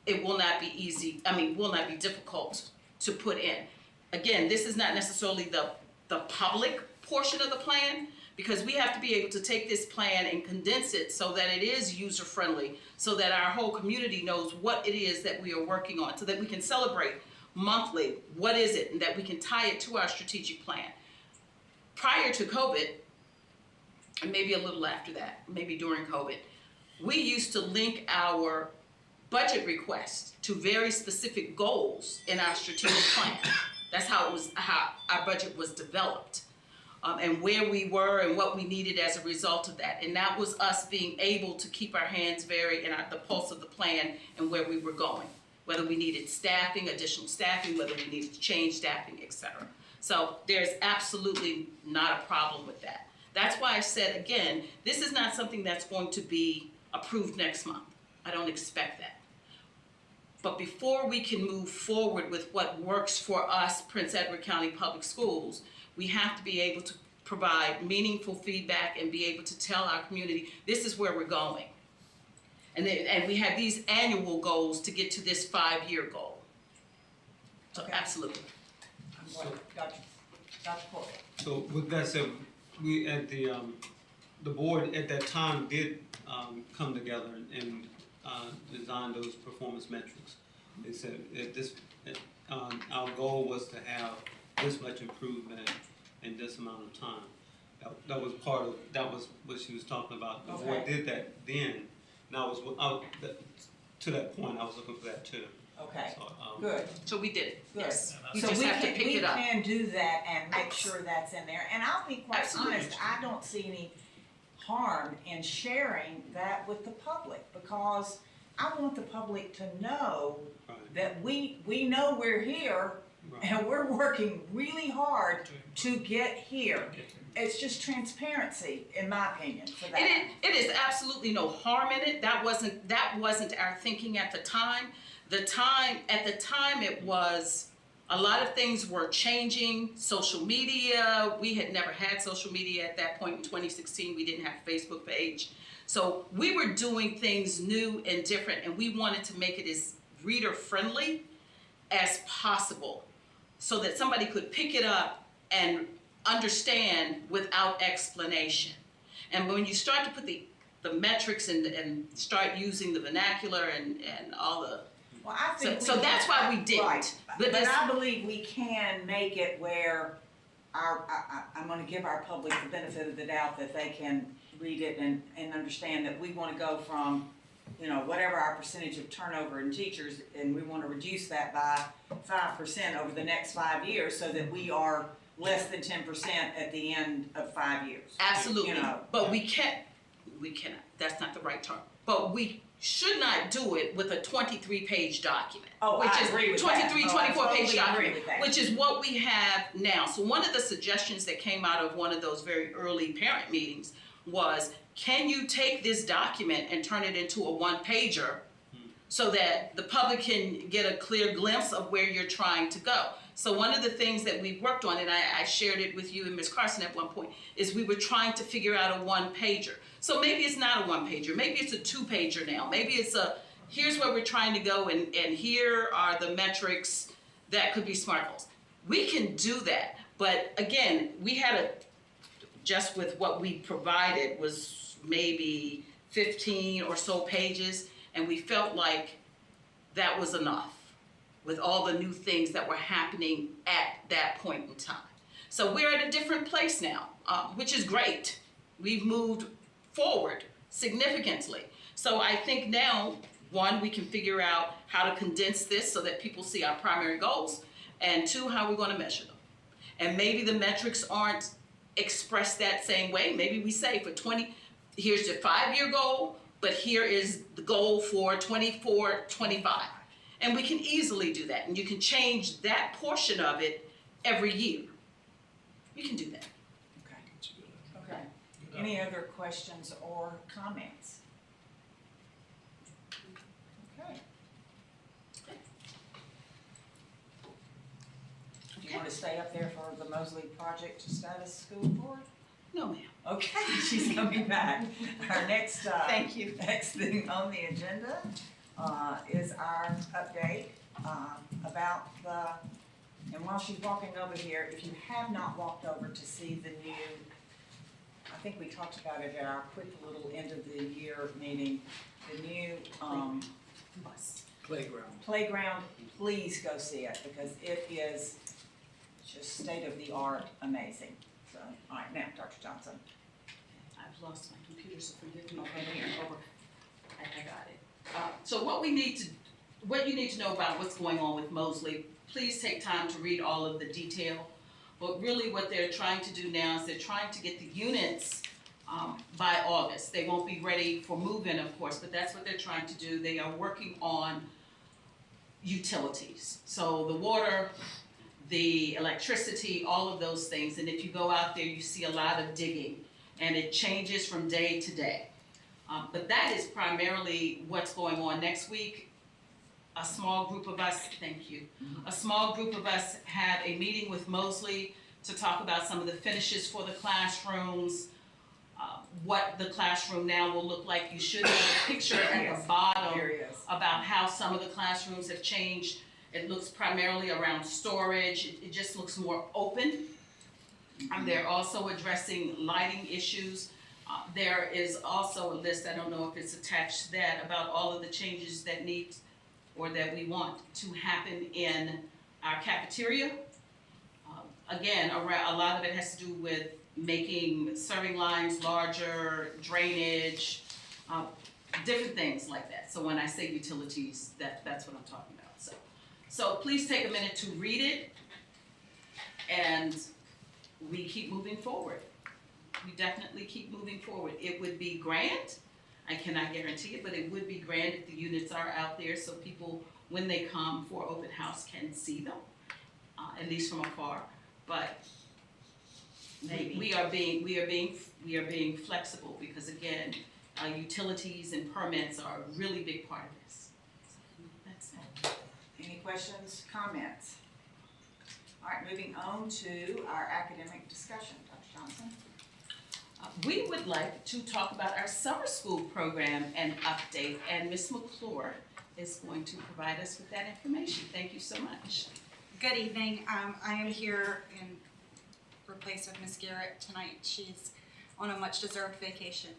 It will not be easy, will not be difficult to put in. Again, this is not necessarily the public portion of the plan, because we have to be able to take this plan and condense it so that it is user-friendly, so that our whole community knows what it is that we are working on, so that we can celebrate monthly what is it, and that we can tie it to our strategic plan. Prior to COVID, and maybe a little after that, maybe during COVID, we used to link our budget requests to very specific goals in our strategic plan. That's how our budget was developed, and where we were and what we needed as a result of that. And that was us being able to keep our hands very in the pulse of the plan and where we were going, whether we needed staffing, additional staffing, whether we needed to change staffing, etc. So there's absolutely not a problem with that. That's why I said, again, this is not something that's going to be approved next month. I don't expect that. But before we can move forward with what works for us, Prince Edward County Public Schools, we have to be able to provide meaningful feedback and be able to tell our community, this is where we're going. And we have these annual goals to get to this 5-year goal. So Okay. absolutely. Dr. Porter. So with that said, we at the board at that time did come together and design those performance metrics. They said our goal was to have this much improvement in this amount of time. That was what she was talking about. The board Okay. did that then. Now to that point, I was looking for that too. Okay, So, good, So we did it, good. yes. And I You So just we have to can, pick we it up. can do that and make sure that's in there. And I'll be quite Absolutely. honest, I don't see any harm in sharing that with the public, because I want the public to know right, that we know we're here right. and we're working really hard to get here. It's just transparency, in my opinion, for that. It is absolutely no harm in it. That wasn't our thinking at the time. At the time it was, a lot of things were changing. Social media, we had never had social media at that point in 2016. We didn't have a Facebook page. So we were doing things new and different, and we wanted to make it as reader friendly as possible so that somebody could pick it up and understand without explanation. And when you start to put the metrics and start using the vernacular and all the, Well, I think so that's why we didn't. Right, But but this- I believe we can make it where I'm gonna give our public the benefit of the doubt that they can read it and understand that we wanna go from, whatever our percentage of turnover in teachers, and we wanna reduce that by 5% over the next 5 years, so that we are less than 10% at the end of 5 years. Absolutely, but Yeah. we cannot, that's not the right term. But we should not do it with a 23-page document. Oh, which I is agree with that. 23, Oh, I 24-page totally agree document, with that. which is what we have now. So one of the suggestions that came out of one of those very early parent meetings was, can you take this document and turn it into a one-pager so that the public can get a clear glimpse of where you're trying to go? So one of the things that we worked on, and I shared it with you and Ms. Carson at one point, is we were trying to figure out a one-pager. So maybe it's not a one-pager, maybe it's a two-pager now. Maybe it's here's where we're trying to go, and here are the metrics that could be SMART goals. We can do that, but again, we had just with what we provided was maybe 15 or so pages, and we felt like that was enough with all the new things that were happening at that point in time. So we're at a different place now, which is great. We've moved forward significantly. So I think now, one, we can figure out how to condense this so that people see our primary goals, and two, how we're gonna measure them. And maybe the metrics aren't expressed that same way. Maybe we say here's your 5-year goal, but here is the goal for 24, 25. And we can easily do that, and you can change that portion of it every year. You can do that. Okay. Any other questions or comments? Okay. Do you want to stay up there for the Mosley Project Status School Board? No, ma'am. Okay, she's coming back. Our next, Thank you. next thing on the agenda is our update about and while she's walking over here, if you have not walked over to see the new, I think we talked about it at our quick little end of the year meeting, the new playground, please go see it, because it is just state of the art amazing. So, all right, now, Dr. Johnson. I've lost my computer, so forgive me. Okay, here. I got it. So what you need to know about what's going on with Mosley, please take time to read all of the detail. But really what they're trying to do now is they're trying to get the units by August. They won't be ready for move-in, of course, but that's what they're trying to do. They are working on utilities. So the water, the electricity, all of those things. And if you go out there, you see a lot of digging, and it changes from day to day. But that is primarily what's going on. Next week, a small group of us, thank you, a small group of us have a meeting with Mosley to talk about some of the finishes for the classrooms, what the classroom now will look like. You should have a picture at the bottom about how some of the classrooms have changed. It looks primarily around storage. It just looks more open. They're also addressing lighting issues. There is also a list, I don't know if it's attached to that, about all of the changes that need or that we want to happen in our cafeteria. Again, a lot of it has to do with making serving lines larger, drainage, different things like that. So when I say utilities, that's what I'm talking about. So please take a minute to read it, and we keep moving forward. We definitely keep moving forward. It would be grand. I cannot guarantee it, but it would be grand if the units are out there so people, when they come for open house, can see them, at least from afar. But we are being flexible because, again, utilities and permits are a really big part of this. So that's it. Any questions, comments? All right, moving on to our academic discussion. Dr. Johnson? We would like to talk about our summer school program and update, and Ms. McClure is going to provide us with that information. Thank you so much. Good evening. I am here in replace of Ms. Garrett tonight. She's on a much-deserved vacation.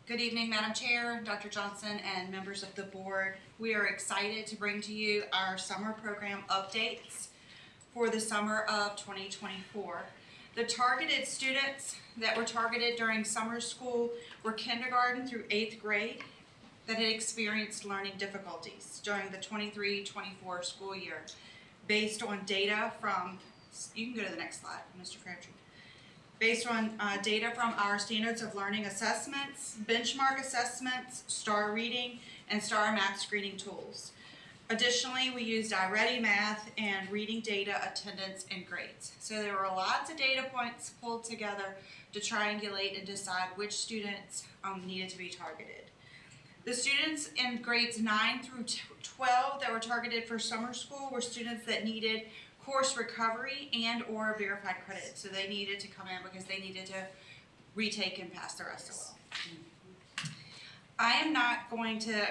Good evening, Madam Chair, Dr. Johnson, and members of the board. We are excited to bring to you our summer program updates for the summer of 2024. The targeted students that were targeted during summer school were kindergarten through 8th grade that had experienced learning difficulties during the 23-24 school year based on data from, you can go to the next slide, Mr. Crabtree. Based on data from our standards of learning assessments, benchmark assessments, STAR reading, and STAR math screening tools. Additionally, we used iReady math and reading data, attendance, and grades. So there were lots of data points pulled together to triangulate and decide which students needed to be targeted. The students in grades 9 through 12 that were targeted for summer school were students that needed course recovery and or verified credit. So they needed to come in because they needed to retake and pass their SOL. I am not going to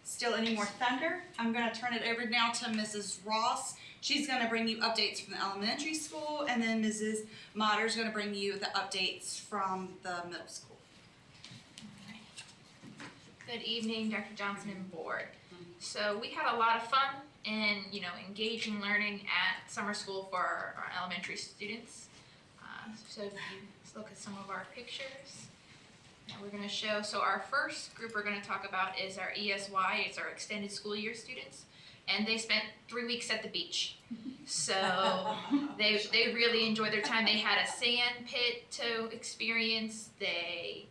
steal any more thunder. I'm going to turn it over now to Mrs. Ross. She's going to bring you updates from the elementary school, and then Mrs. Motter is going to bring you the updates from the middle school. Good evening, Dr. Johnson and board. So we had a lot of fun and engaging learning at summer school for our elementary students. So if you look at some of our pictures that we're going to show. So our first group we're going to talk about is our ESY. It's our extended school year students, and they spent 3 weeks at the beach. So they really enjoyed their time. They had a sand pit to experience. They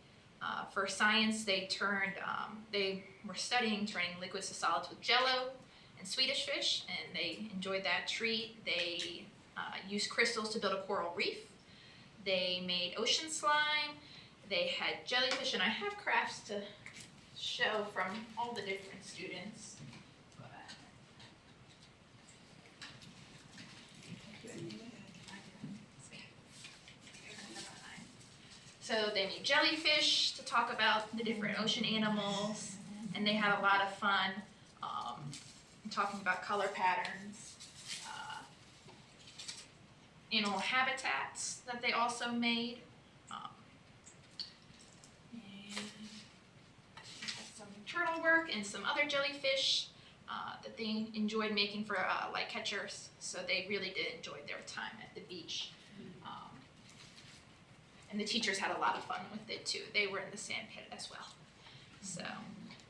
for science they were studying turning liquids to solids with Jello and Swedish fish, and they enjoyed that treat. They used crystals to build a coral reef. They made ocean slime. They had jellyfish, and I have crafts to show from all the different students. So they made jellyfish to talk about the different ocean animals, and they had a lot of fun talking about color patterns, animal habitats that they also made. And some turtle work and some other jellyfish that they enjoyed making for light catchers. So they really did enjoy their time at the beach. And the teachers had a lot of fun with it too. They were in the sand pit as well. So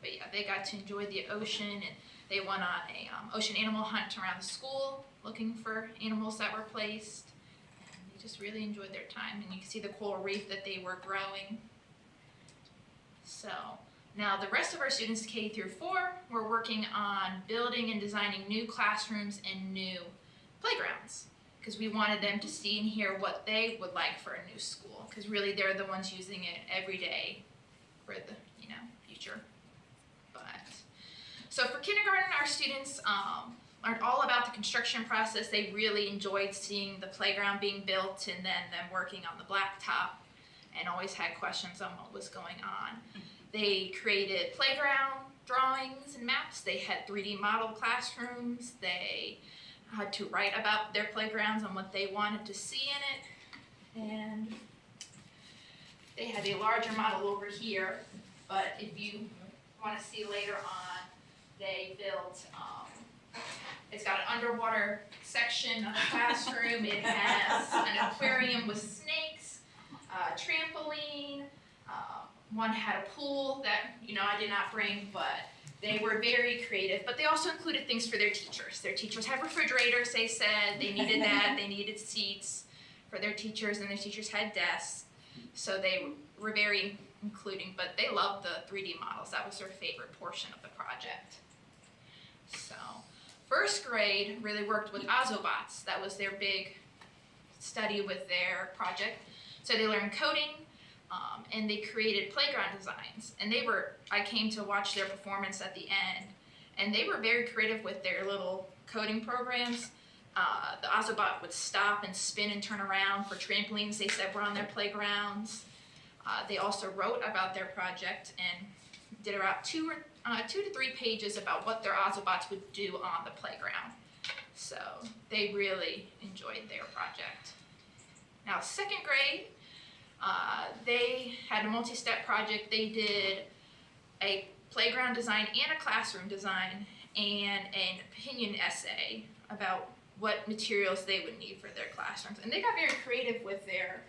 But yeah, they got to enjoy the ocean, and they went on a ocean animal hunt around the school looking for animals that were placed. And they just really enjoyed their time, and you can see the coral reef that they were growing. So now the rest of our students, K through 4, we're working on building and designing new classrooms and new playgrounds, because we wanted them to see and hear what they would like for a new school, because really they're the ones using it every day for the future. But so for kindergarten, our students learned all about the construction process. They really enjoyed seeing the playground being built and then them working on the blacktop, and always had questions on what was going on. They created playground drawings and maps. They had 3D model classrooms. They had to write about their playgrounds and what they wanted to see in it. And they had a larger model over here, but if you want to see later on, they built, it's got an underwater section of the classroom. It has an aquarium with snakes, a trampoline, one had a pool that, I did not bring, but they were very creative. But they also included things for their teachers. Their teachers had refrigerators, they said. They needed that. They needed seats for their teachers, and their teachers had desks. So they were very including, but they loved the 3D models. That was their favorite portion of the project. So first grade really worked with Ozobots. That was their big study with their project. So they learned coding, and they created playground designs. And I came to watch their performance at the end, and they were very creative with their little coding programs. The Ozobot would stop and spin and turn around for trampolines they said were on their playgrounds. They also wrote about their project and did about 2 to 3 pages about what their Ozobots would do on the playground. So they really enjoyed their project. Now, second grade, they had a multi-step project. They did a playground design and a classroom design and an opinion essay about what materials they would need for their classrooms. And they got very creative with their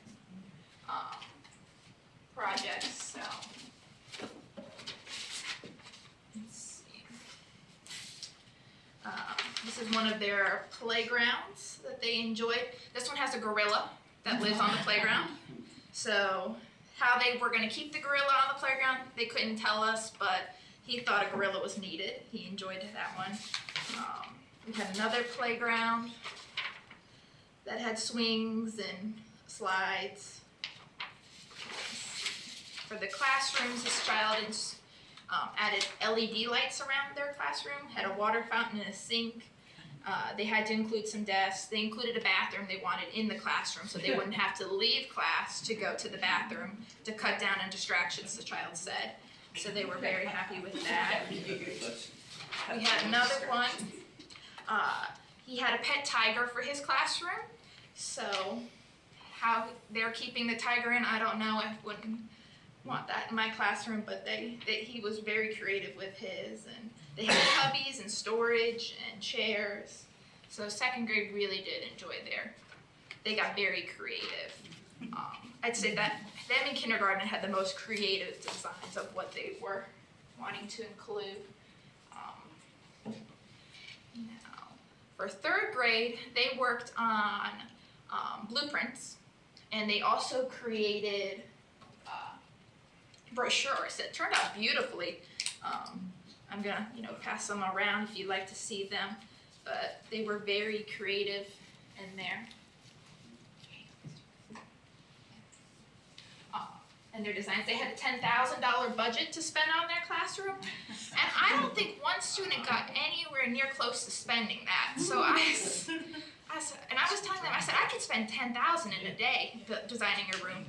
projects. So let's see. This is one of their playgrounds that they enjoyed. This one has a gorilla that lives on the playground. So how they were going to keep the gorilla on the playground, they couldn't tell us, but he thought a gorilla was needed. He enjoyed that one. We had another playground that had swings and slides. For the classrooms, this child added LED lights around their classroom, had a water fountain and a sink. They had to include some desks. They included a bathroom they wanted in the classroom so they wouldn't have to leave class to go to the bathroom to cut down on distractions, the child said. So they were very happy with that. We had another one. He had a pet tiger for his classroom. So how they're keeping the tiger in, I don't know. I wouldn't want that in my classroom, but he was very creative with his, and they had cubbies and storage and chairs. So second grade really did enjoy they got very creative. I'd say that them in kindergarten had the most creative designs of what they were wanting to include. Now, for third grade, they worked on blueprints, and they also created brochures that turned out beautifully. I'm gonna, pass them around if you'd like to see them, but they were very creative in there. And their designs, they had a $10,000 budget to spend on their classroom, and I don't think one student got anywhere near close to spending that. So I was telling them, I said, I could spend $10,000 in a day designing a room,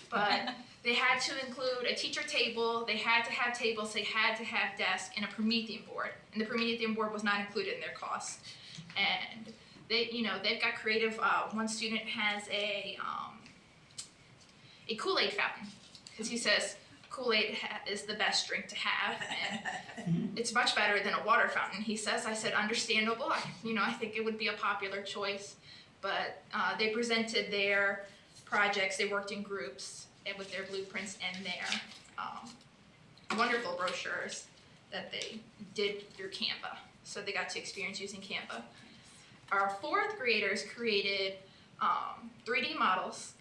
but they had to include a teacher table, they had to have tables, they had to have desks, and a Promethean board. And the Promethean board was not included in their cost. And they've got creative. One student has a Kool-Aid fountain, because he says Kool-Aid is the best drink to have, and it's much better than a water fountain, he says. I said, understandable. I think it would be a popular choice. But they presented their projects, they worked in groups, and with their blueprints and their wonderful brochures. that they did through Canva. So they got to experience using Canva. Our fourth graders created 3D models,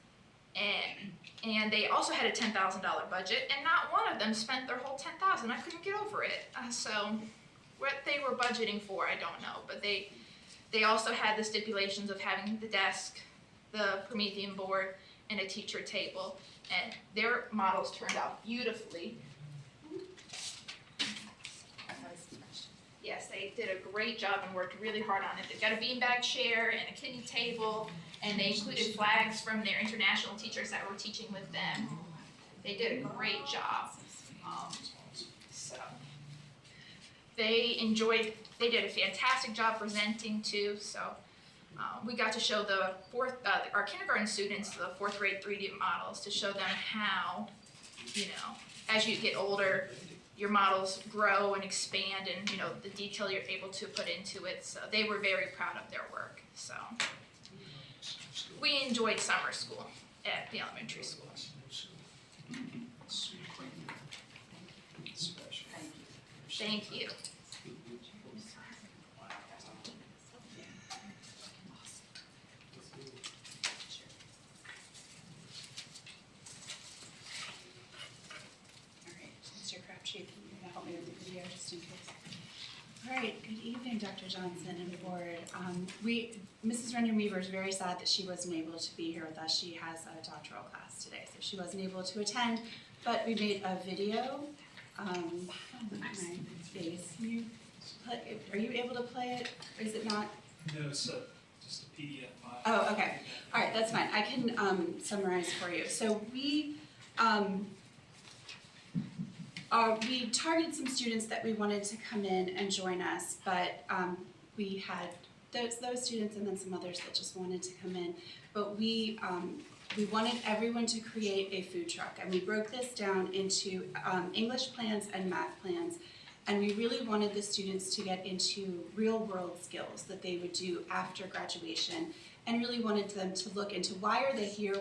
and they also had a $10,000 budget, and not one of them spent their whole $10,000. I couldn't get over it. So what they were budgeting for, I don't know, but they also had the stipulations of having the desk, the Promethean board, and a teacher table, and their models turned out beautifully. Yes, they did a great job and worked really hard on it. They've got a beanbag chair and a kidney table, and they included flags from their international teachers that were teaching with them. They did a great job. So they did a fantastic job presenting too. So we got to show our kindergarten students the fourth grade 3D models to show them how, as you get older, your models grow and expand, and the detail you're able to put into it. So they were very proud of their work. So we enjoyed summer school at the elementary school. Thank you. Mr. Crabtree, can you help me with the video just in case? All right, good evening, Dr. Johnson and board. Mrs. Renner-Weaver is very sad that she wasn't able to be here with us. She has a doctoral class today, so she wasn't able to attend, but we made a video. My face. Are you able to play it, or is it not? No, it's just a PDF file. Oh, okay. All right, that's fine. I can summarize for you. So we targeted some students that we wanted to come in and join us, but we had those students and then some others that just wanted to come in. But we wanted everyone to create a food truck, and we broke this down into English plans and math plans, and we really wanted the students to get into real-world skills that they would do after graduation, and really wanted them to look into why are they here,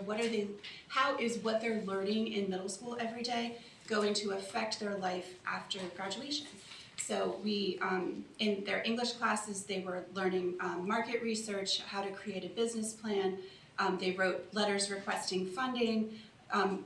how is what they're learning in middle school every day going to affect their life after graduation. So we, in their English classes, they were learning market research, how to create a business plan. They wrote letters requesting funding.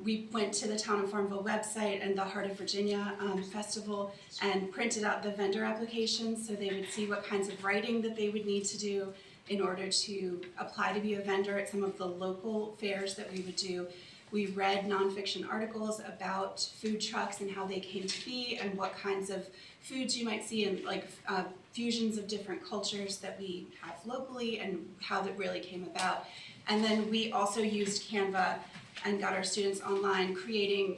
We went to the Town of Farmville website and the Heart of Virginia Festival and printed out the vendor applications so they would see what kinds of writing that they would need to do in order to apply to be a vendor at some of the local fairs that we would do. We read nonfiction articles about food trucks and how they came to be and what kinds of foods you might see in fusions of different cultures that we have locally and how that really came about. And then we also used Canva and got our students online creating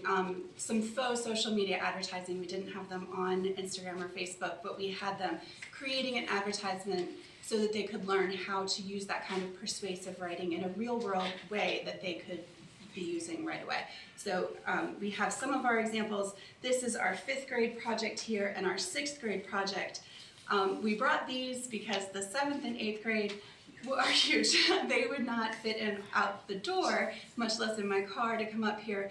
some faux social media advertising. We didn't have them on Instagram or Facebook, but we had them creating an advertisement so that they could learn how to use that kind of persuasive writing in a real world way that they could be using right away. So we have some of our examples. This is our 5th grade project here and our 6th grade project. We brought these because the 7th and 8th grade are huge. They would not fit in out the door, much less in my car to come up here,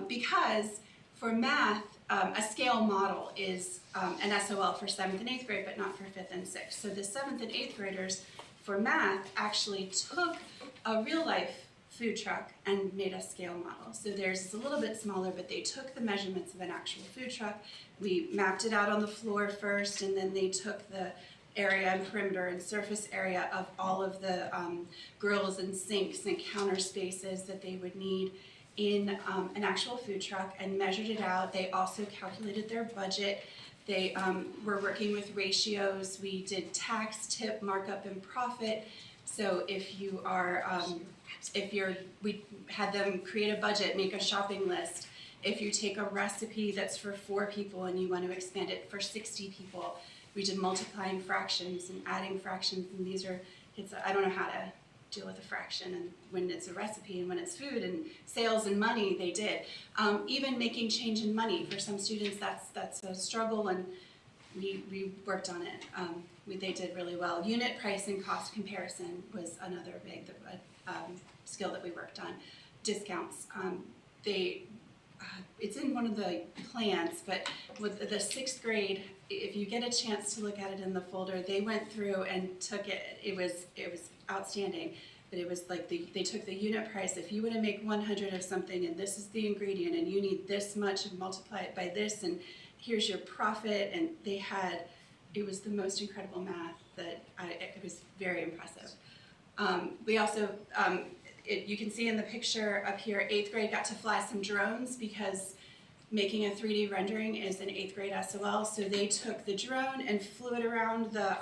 because for math, a scale model is an SOL for 7th and 8th grade, but not for 5th and 6th. So the 7th and 8th graders for math actually took a real life food truck and made a scale model. So theirs is a little bit smaller, but they took the measurements of an actual food truck. We mapped it out on the floor first, and then they took the area and perimeter and surface area of all of the grills and sinks and counter spaces that they would need in an actual food truck and measured it out. They also calculated their budget. They were working with ratios. We did tax, tip, markup, and profit. So if you are, we had them create a budget, make a shopping list. If you take a recipe that's for 4 people and you want to expand it for 60 people, we did multiplying fractions and adding fractions, and these are, I don't know how to deal with a fraction, and when it's a recipe and when it's food and sales and money, they did. Even making change in money, for some students that's a struggle, and we worked on it. They did really well. Unit price and cost comparison was another big skill that we worked on. Discounts. it's in one of the plans, but with the sixth grade, if you get a chance to look at it in the folder, they went through and took it. It was outstanding. But it was like they took the unit price. If you want to make 100 of something, and this is the ingredient, and you need this much, and multiply it by this, and here's your profit. And it was the most incredible math that it was very impressive. We also, you can see in the picture up here, 8th grade got to fly some drones because making a 3D rendering is an 8th grade SOL. So they took the drone and flew it around the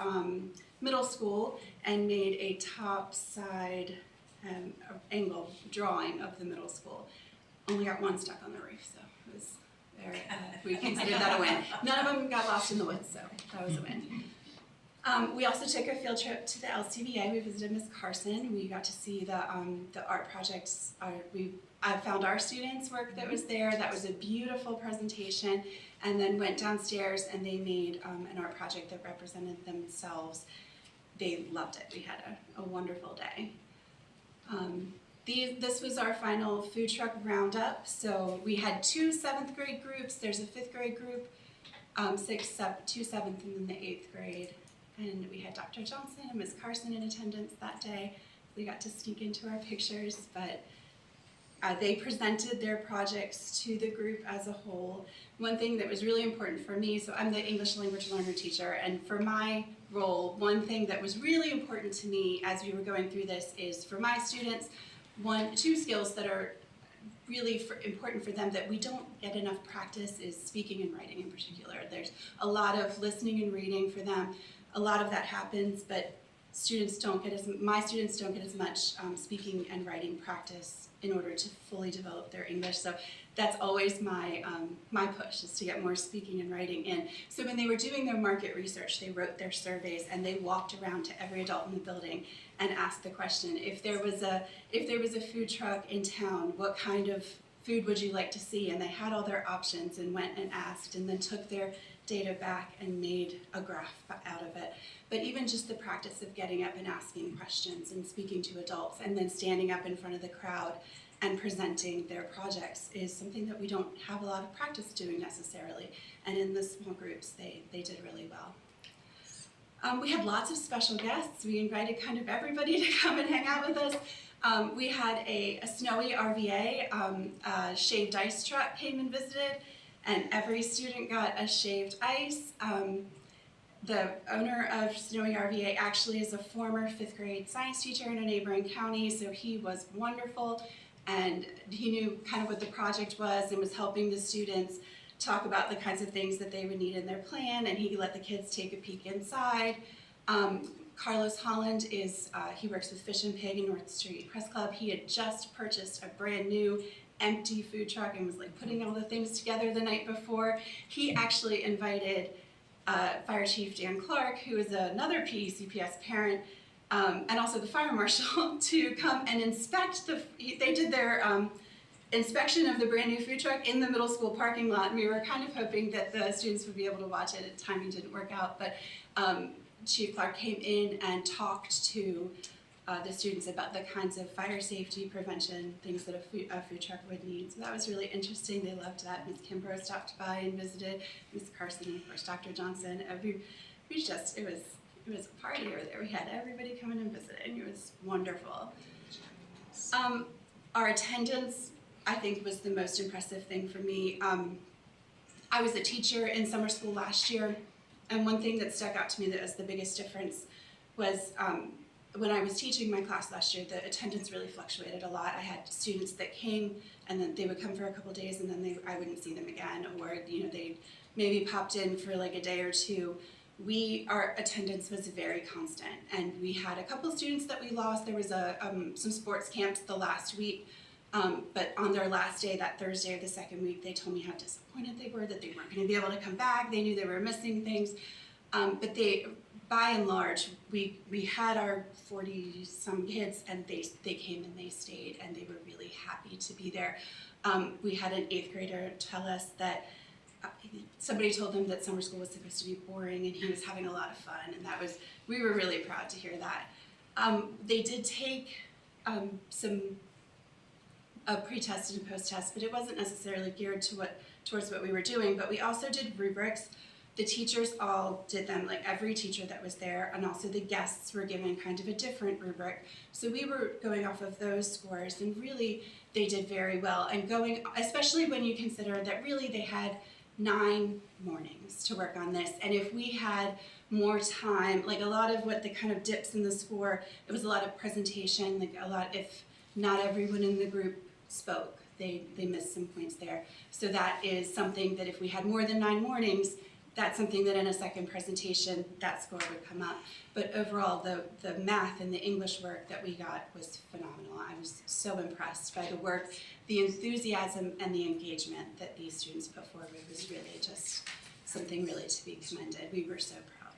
middle school and made a top side angle drawing of the middle school. Only got one stuck on the roof, so it was very, we considered that a win. None of them got lost in the woods, so that was a win. We also took a field trip to the LCBA. We visited Ms. Carson. We got to see the art projects. I found our students' work that was there. That was a beautiful presentation. And then went downstairs and they made an art project that represented themselves. They loved it. We had a wonderful day. This was our final food truck roundup. So we had 2 7th grade groups. There's a 5th grade group, 2 7th, and then the 8th grade. And we had Dr. Johnson and Ms. Carson in attendance that day. We got to sneak into our pictures, but they presented their projects to the group as a whole. One thing that was really important for me, so I'm the English language learner teacher, and for my role, one thing that was really important to me as we were going through this is for my students, 2 skills that are really important for them that we don't get enough practice is speaking and writing in particular. There's a lot of listening and reading for them. A lot of that happens, but my students don't get as much speaking and writing practice in order to fully develop their English. So that's always my push, is to get more speaking and writing in. So when they were doing their market research, they wrote their surveys and they walked around to every adult in the building and asked the question, if there was a food truck in town, what kind of food would you like to see? And they had all their options and went and asked and then took their data back and made a graph out of it. But even just the practice of getting up and asking questions and speaking to adults and then standing up in front of the crowd and presenting their projects is something that we don't have a lot of practice doing necessarily. And in the small groups, they did really well. We had lots of special guests. We invited kind of everybody to come and hang out with us. We had a snowy RVA, a shaved ice truck came and visited, and every student got a shaved ice. The owner of Snowy RVA actually is a former 5th grade science teacher in a neighboring county, so he was wonderful, and he knew kind of what the project was and was helping the students talk about the kinds of things that they would need in their plan, and he let the kids take a peek inside. Carlos Holland he works with Fish and Pig and North Street Press Club. He had just purchased a brand new empty food truck and was like putting all the things together the night before. He actually invited Fire Chief Dan Clark, who is another PECPS parent, and also the fire marshal, to come and inspect they did their inspection of the brand new food truck in the middle school parking lot, and we were kind of hoping that the students would be able to watch it. Timing didn't work out, but Chief Clark came in and talked to the students about the kinds of fire safety prevention things that a food truck would need. So that was really interesting. They loved that. Ms. Kimbrough stopped by and visited. Ms. Carson, and of course Dr. Johnson. It was a party over there. We had everybody coming and visiting. It was wonderful. Our attendance, I think, was the most impressive thing for me. I was a teacher in summer school last year, and one thing that stuck out to me that was the biggest difference was when I was teaching my class last year, the attendance really fluctuated a lot. I had students that came and then they would come for a couple days and then I wouldn't see them again, or they maybe popped in for like a day or two. Our attendance was very constant, and we had a couple students that we lost. There was some sports camps the last week, but on their last day, that Thursday of the second week, they told me how disappointed they were that they weren't going to be able to come back. They knew they were missing things, but by and large, we had our 40-some kids, and they came and they stayed, and they were really happy to be there. We had an 8th grader tell us that somebody told him that summer school was supposed to be boring, and he was having a lot of fun, and we were really proud to hear that. They did take some a pre-test and post-test, but it wasn't necessarily geared towards what we were doing. But we also did rubrics. The teachers all did them, like every teacher that was there, and also the guests were given kind of a different rubric. So we were going off of those scores, and really they did very well. And going, especially when you consider that really they had 9 mornings to work on this, and if we had more time, like a lot of what the kind of dips in the score, it was a lot of presentation, like a lot, if not everyone in the group spoke, they missed some points there. So that is something that if we had more than 9 mornings, that's something that in a second presentation, that score would come up. But overall, the math and the English work that we got was phenomenal. I was so impressed by the work, the enthusiasm, and the engagement that these students put forward was really just something really to be commended. We were so proud.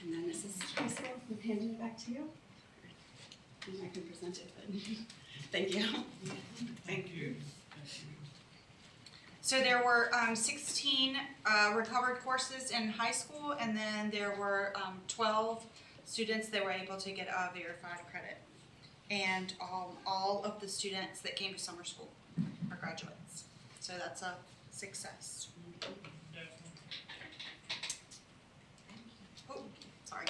And then Mrs. Driscoll, I'm handing it back to you. I can present it, but thank you. Thank you. So there were 16 recovered courses in high school, and then there were 12 students that were able to get a verified credit. And all of the students that came to summer school are graduates. So that's a success. Oh, sorry.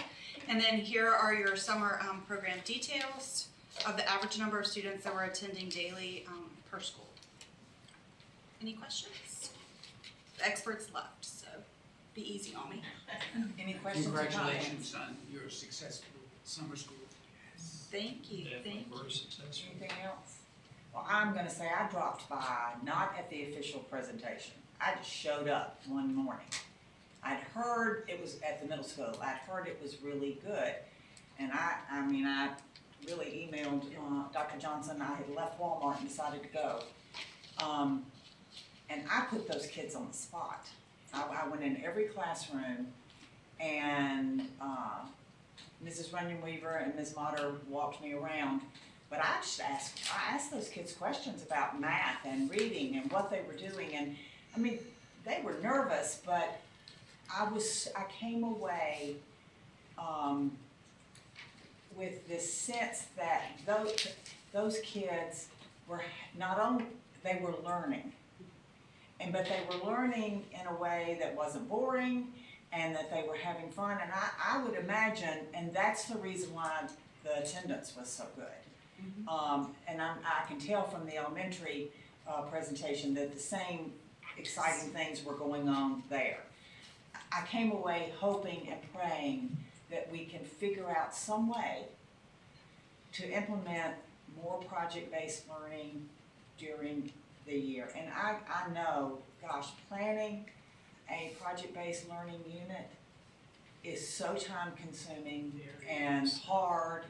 And then here are your summer program details of the average number of students that were attending daily per school. Any questions? The experts left, so be easy on me. Any questions or comments? Congratulations on your successful summer school. Thank you, thank you. Very successful. Anything else? Well, I'm gonna say I dropped by, not at the official presentation. I just showed up one morning. I'd heard it was at the middle school. I'd heard it was really good. And I mean, I really emailed Dr. Johnson. I had left Walmart and decided to go. And I put those kids on the spot. I went in every classroom, and Mrs. Runyon Weaver and Ms. Motter walked me around. But I asked those kids questions about math and reading and what they were doing. And I mean, they were nervous, but I came away with this sense that those kids were not only, they were learning. But they were learning in a way that wasn't boring and that they were having fun. And I would imagine, and that's the reason why the attendance was so good. Mm-hmm. And I can tell from the elementary presentation that the same exciting things were going on there. I came away hoping and praying that we can figure out some way to implement more project-based learning during the year. And I know, gosh, planning a project-based learning unit is so time-consuming and hard,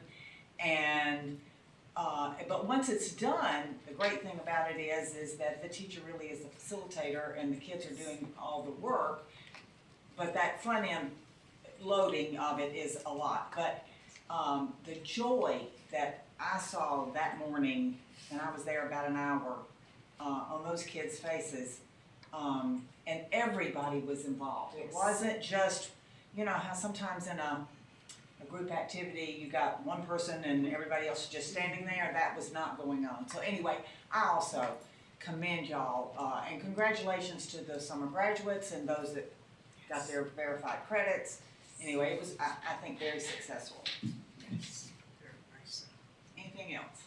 and but once it's done, the great thing about it is that the teacher really is the facilitator and the kids are doing all the work, but that front-end loading of it is a lot. But the joy that I saw that morning, and I was there about an hour, on those kids' faces, and everybody was involved. It wasn't just, you know, how sometimes in a group activity you got one person and everybody else just standing there. That was not going on. So anyway, I also commend y'all, and congratulations to the summer graduates and those that got their verified credits. Anyway, it was, I think, very successful. Yes. Very nice. Anything else?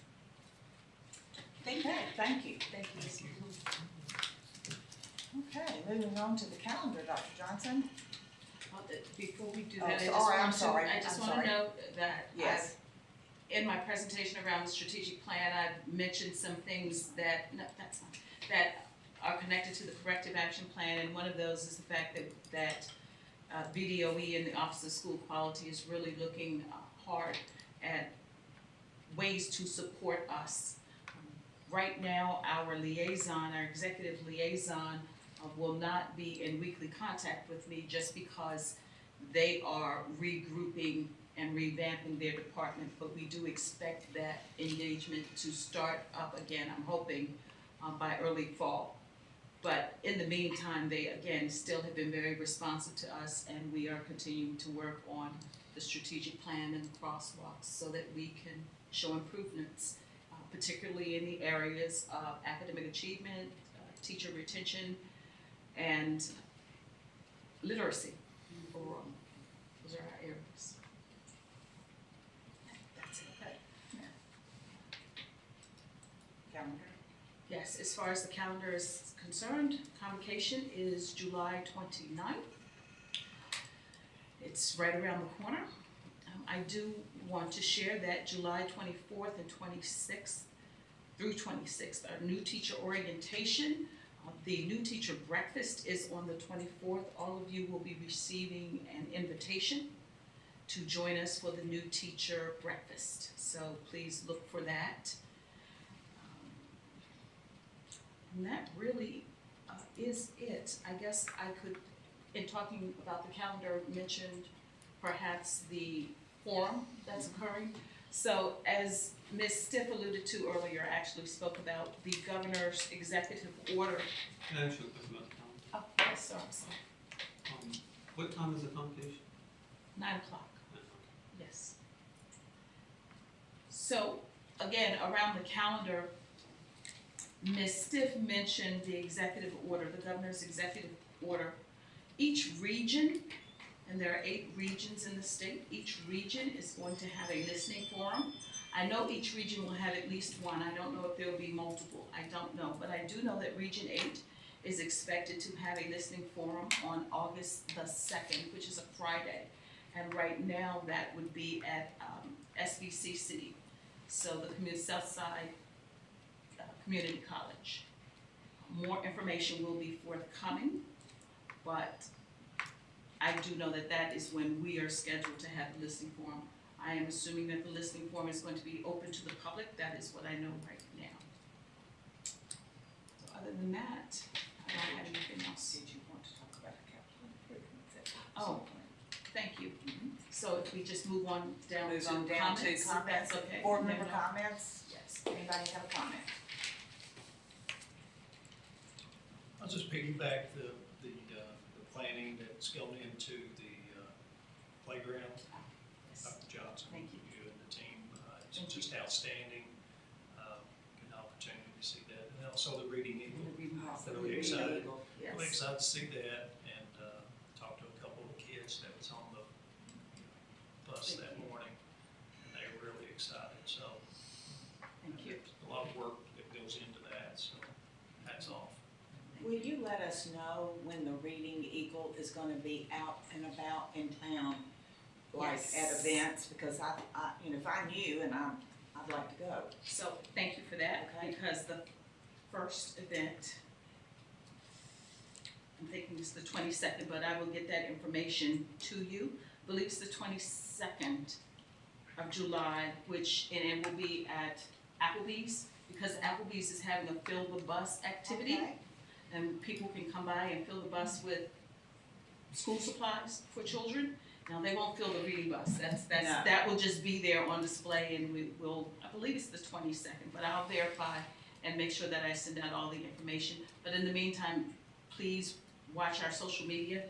Thank you. Okay, thank you. Thank you. Okay, moving on to the calendar, Dr. Johnson. Before we do Oh, that, sorry, I'm sorry. I just I'm want to sorry. note that Yes. in my presentation around the strategic plan, I mentioned some things that, no, that's not, that are connected to the corrective action plan, and one of those is the fact that BDOE and the Office of School Quality is really looking hard at ways to support us. Right now, our liaison, our executive liaison, will not be in weekly contact with me just because they are regrouping and revamping their department, but we do expect that engagement to start up again, I'm hoping, by early fall. But in the meantime, they, again, still have been very responsive to us, and we are continuing to work on the strategic plan and crosswalks so that we can show improvements particularly in the areas of academic achievement, teacher retention, and literacy. Those are our areas. That's it. Okay. Calendar? Yes, as far as the calendar is concerned, convocation is July 29th. It's right around the corner. I do want to share that July 24th and 26th through 26th are new teacher orientation. The new teacher breakfast is on the 24th. All of you will be receiving an invitation to join us for the new teacher breakfast. So please look for that. And that really is it. I guess I could, in talking about the calendar, mentioned perhaps the forum that's occurring. So as Ms. Stiff alluded to earlier, actually spoke about the governor's executive order. Can I ask you a question about the calendar? Oh, yes, sir, I'm sorry. What time is the convocation? 9 o'clock, yes. So again, around the calendar, Ms. Stiff mentioned the executive order, the governor's executive order. Each region, and there are 8 regions in the state, each region is going to have a listening forum. I know each region will have at least one. I don't know if there will be multiple. I don't know. But I do know that Region 8 is expected to have a listening forum on August the 2nd, which is a Friday. And right now that would be at SBC City, so the Southside Community College. More information will be forthcoming, but I do know that that is when we are scheduled to have the listening forum. I am assuming that the listening forum is going to be open to the public. That is what I know right now. So other than that, I don't have anything else. Did you want to talk about the capital improvements? Oh, thank you. So if we just move on down Move to on down to comments, comments. that's okay. Board member No. comments? Yes. Anybody have a comment? I'll just piggyback the planning that's going into the playground. Yes. Dr. Johnson, Thank you. and the team, it's Thank just outstanding. Good opportunity to see that, and also the reading eagle. Really excited. Yes. Really excited to see that, and talked to a couple of kids that was on the bus that morning, and they were really excited. So Thank you. a lot of work that goes into that. So hats off. Will you let us know when the Reading Eagle is gonna be out and about in town? Like Yes. at events, because I, you know, if I knew and I'd like to go. So thank you for that, Okay. because the first event, I'm thinking it's the 22nd, but I will get that information to you. I believe it's the 22nd of July, and it will be at Applebee's, because Applebee's is having a fill the bus activity. Okay. And people can come by and fill the bus with school supplies for children. Now, they won't fill the reading bus, No. that will just be there on display, and we will, I believe it's the 22nd, but I'll verify and make sure that I send out all the information. But in the meantime, please watch our social media,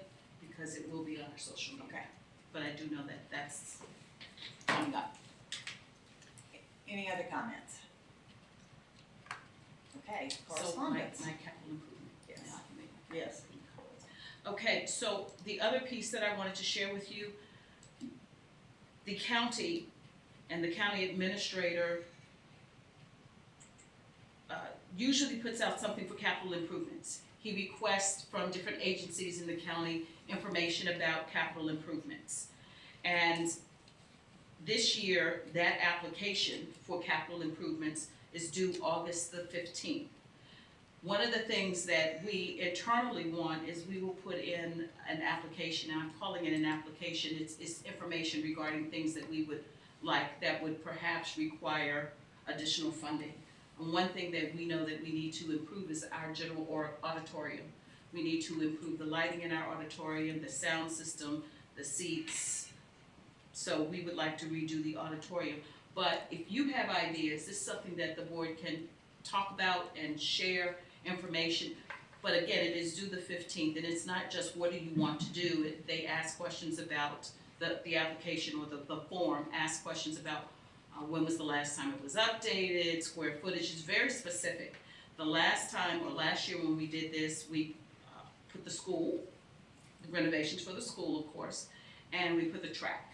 because it will be on our social media. Okay. But I do know that that's coming up. Any other comments? Okay, So correspondence. my capital improvement. Yes. Now I can make my Yes. Okay, so the other piece that I wanted to share with you, the county and the county administrator usually puts out something for capital improvements. He requests from different agencies in the county information about capital improvements. And this year, that application for capital improvements is due August the 15th. One of the things that we internally want is we will put in an application, and I'm calling it an application, it's information regarding things that we would like that would perhaps require additional funding. And one thing that we know that we need to improve is our general auditorium. We need to improve the lighting in our auditorium, the sound system, the seats. So we would like to redo the auditorium. But if you have ideas, this is something that the board can talk about and share information. But again, it is due the 15th, and it's not just what do you want to do. They ask questions about the application, or the form, ask questions about when was the last time it was updated, square footage, is very specific. The last time, or last year when we did this, we put the school, the renovations for the school, of course, and we put the track.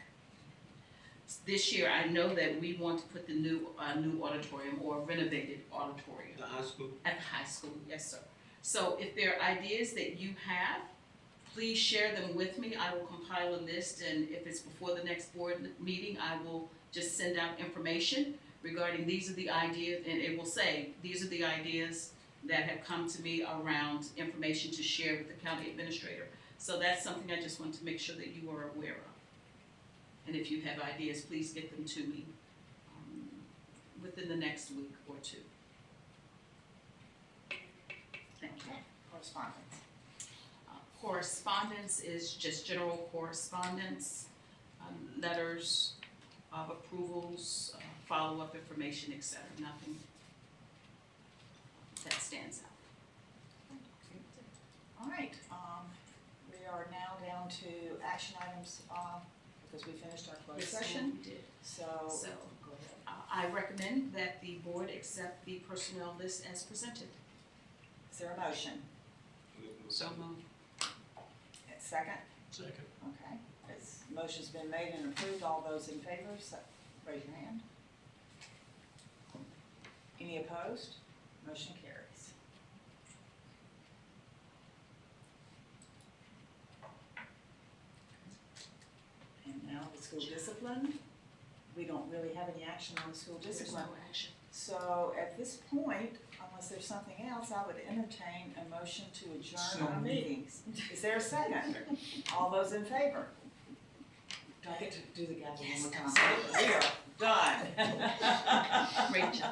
This year, I know that we want to put the new auditorium or renovated auditorium. The high school? At the high school, yes, sir. So if there are ideas that you have, please share them with me. I will compile a list, and if it's before the next board meeting, I will just send out information regarding these are the ideas, and it will say, these are the ideas that have come to me around information to share with the county administrator. So that's something I just want to make sure that you are aware of. And if you have ideas, please get them to me within the next week or two. Thank you. Correspondence. Correspondence is just general correspondence, letters of approvals, follow-up information, etc. Nothing that stands out. All right, we are now down to action items, because we finished our closed Yes, session, we did. so, So, go ahead. I recommend that the board accept the personnel list as presented. Is there a motion? So moved. Second? Second. Okay, this motion's been made and approved, all those in favor, raise your hand. Any opposed? Motion carries. And now the school discipline, we don't really have any action on the school There's discipline. no action. So at this point, unless there's something else, I would entertain a motion to adjourn our meetings. Is there a second? All those in favor? Do I get to do the gavel one more time? We are done. Great job.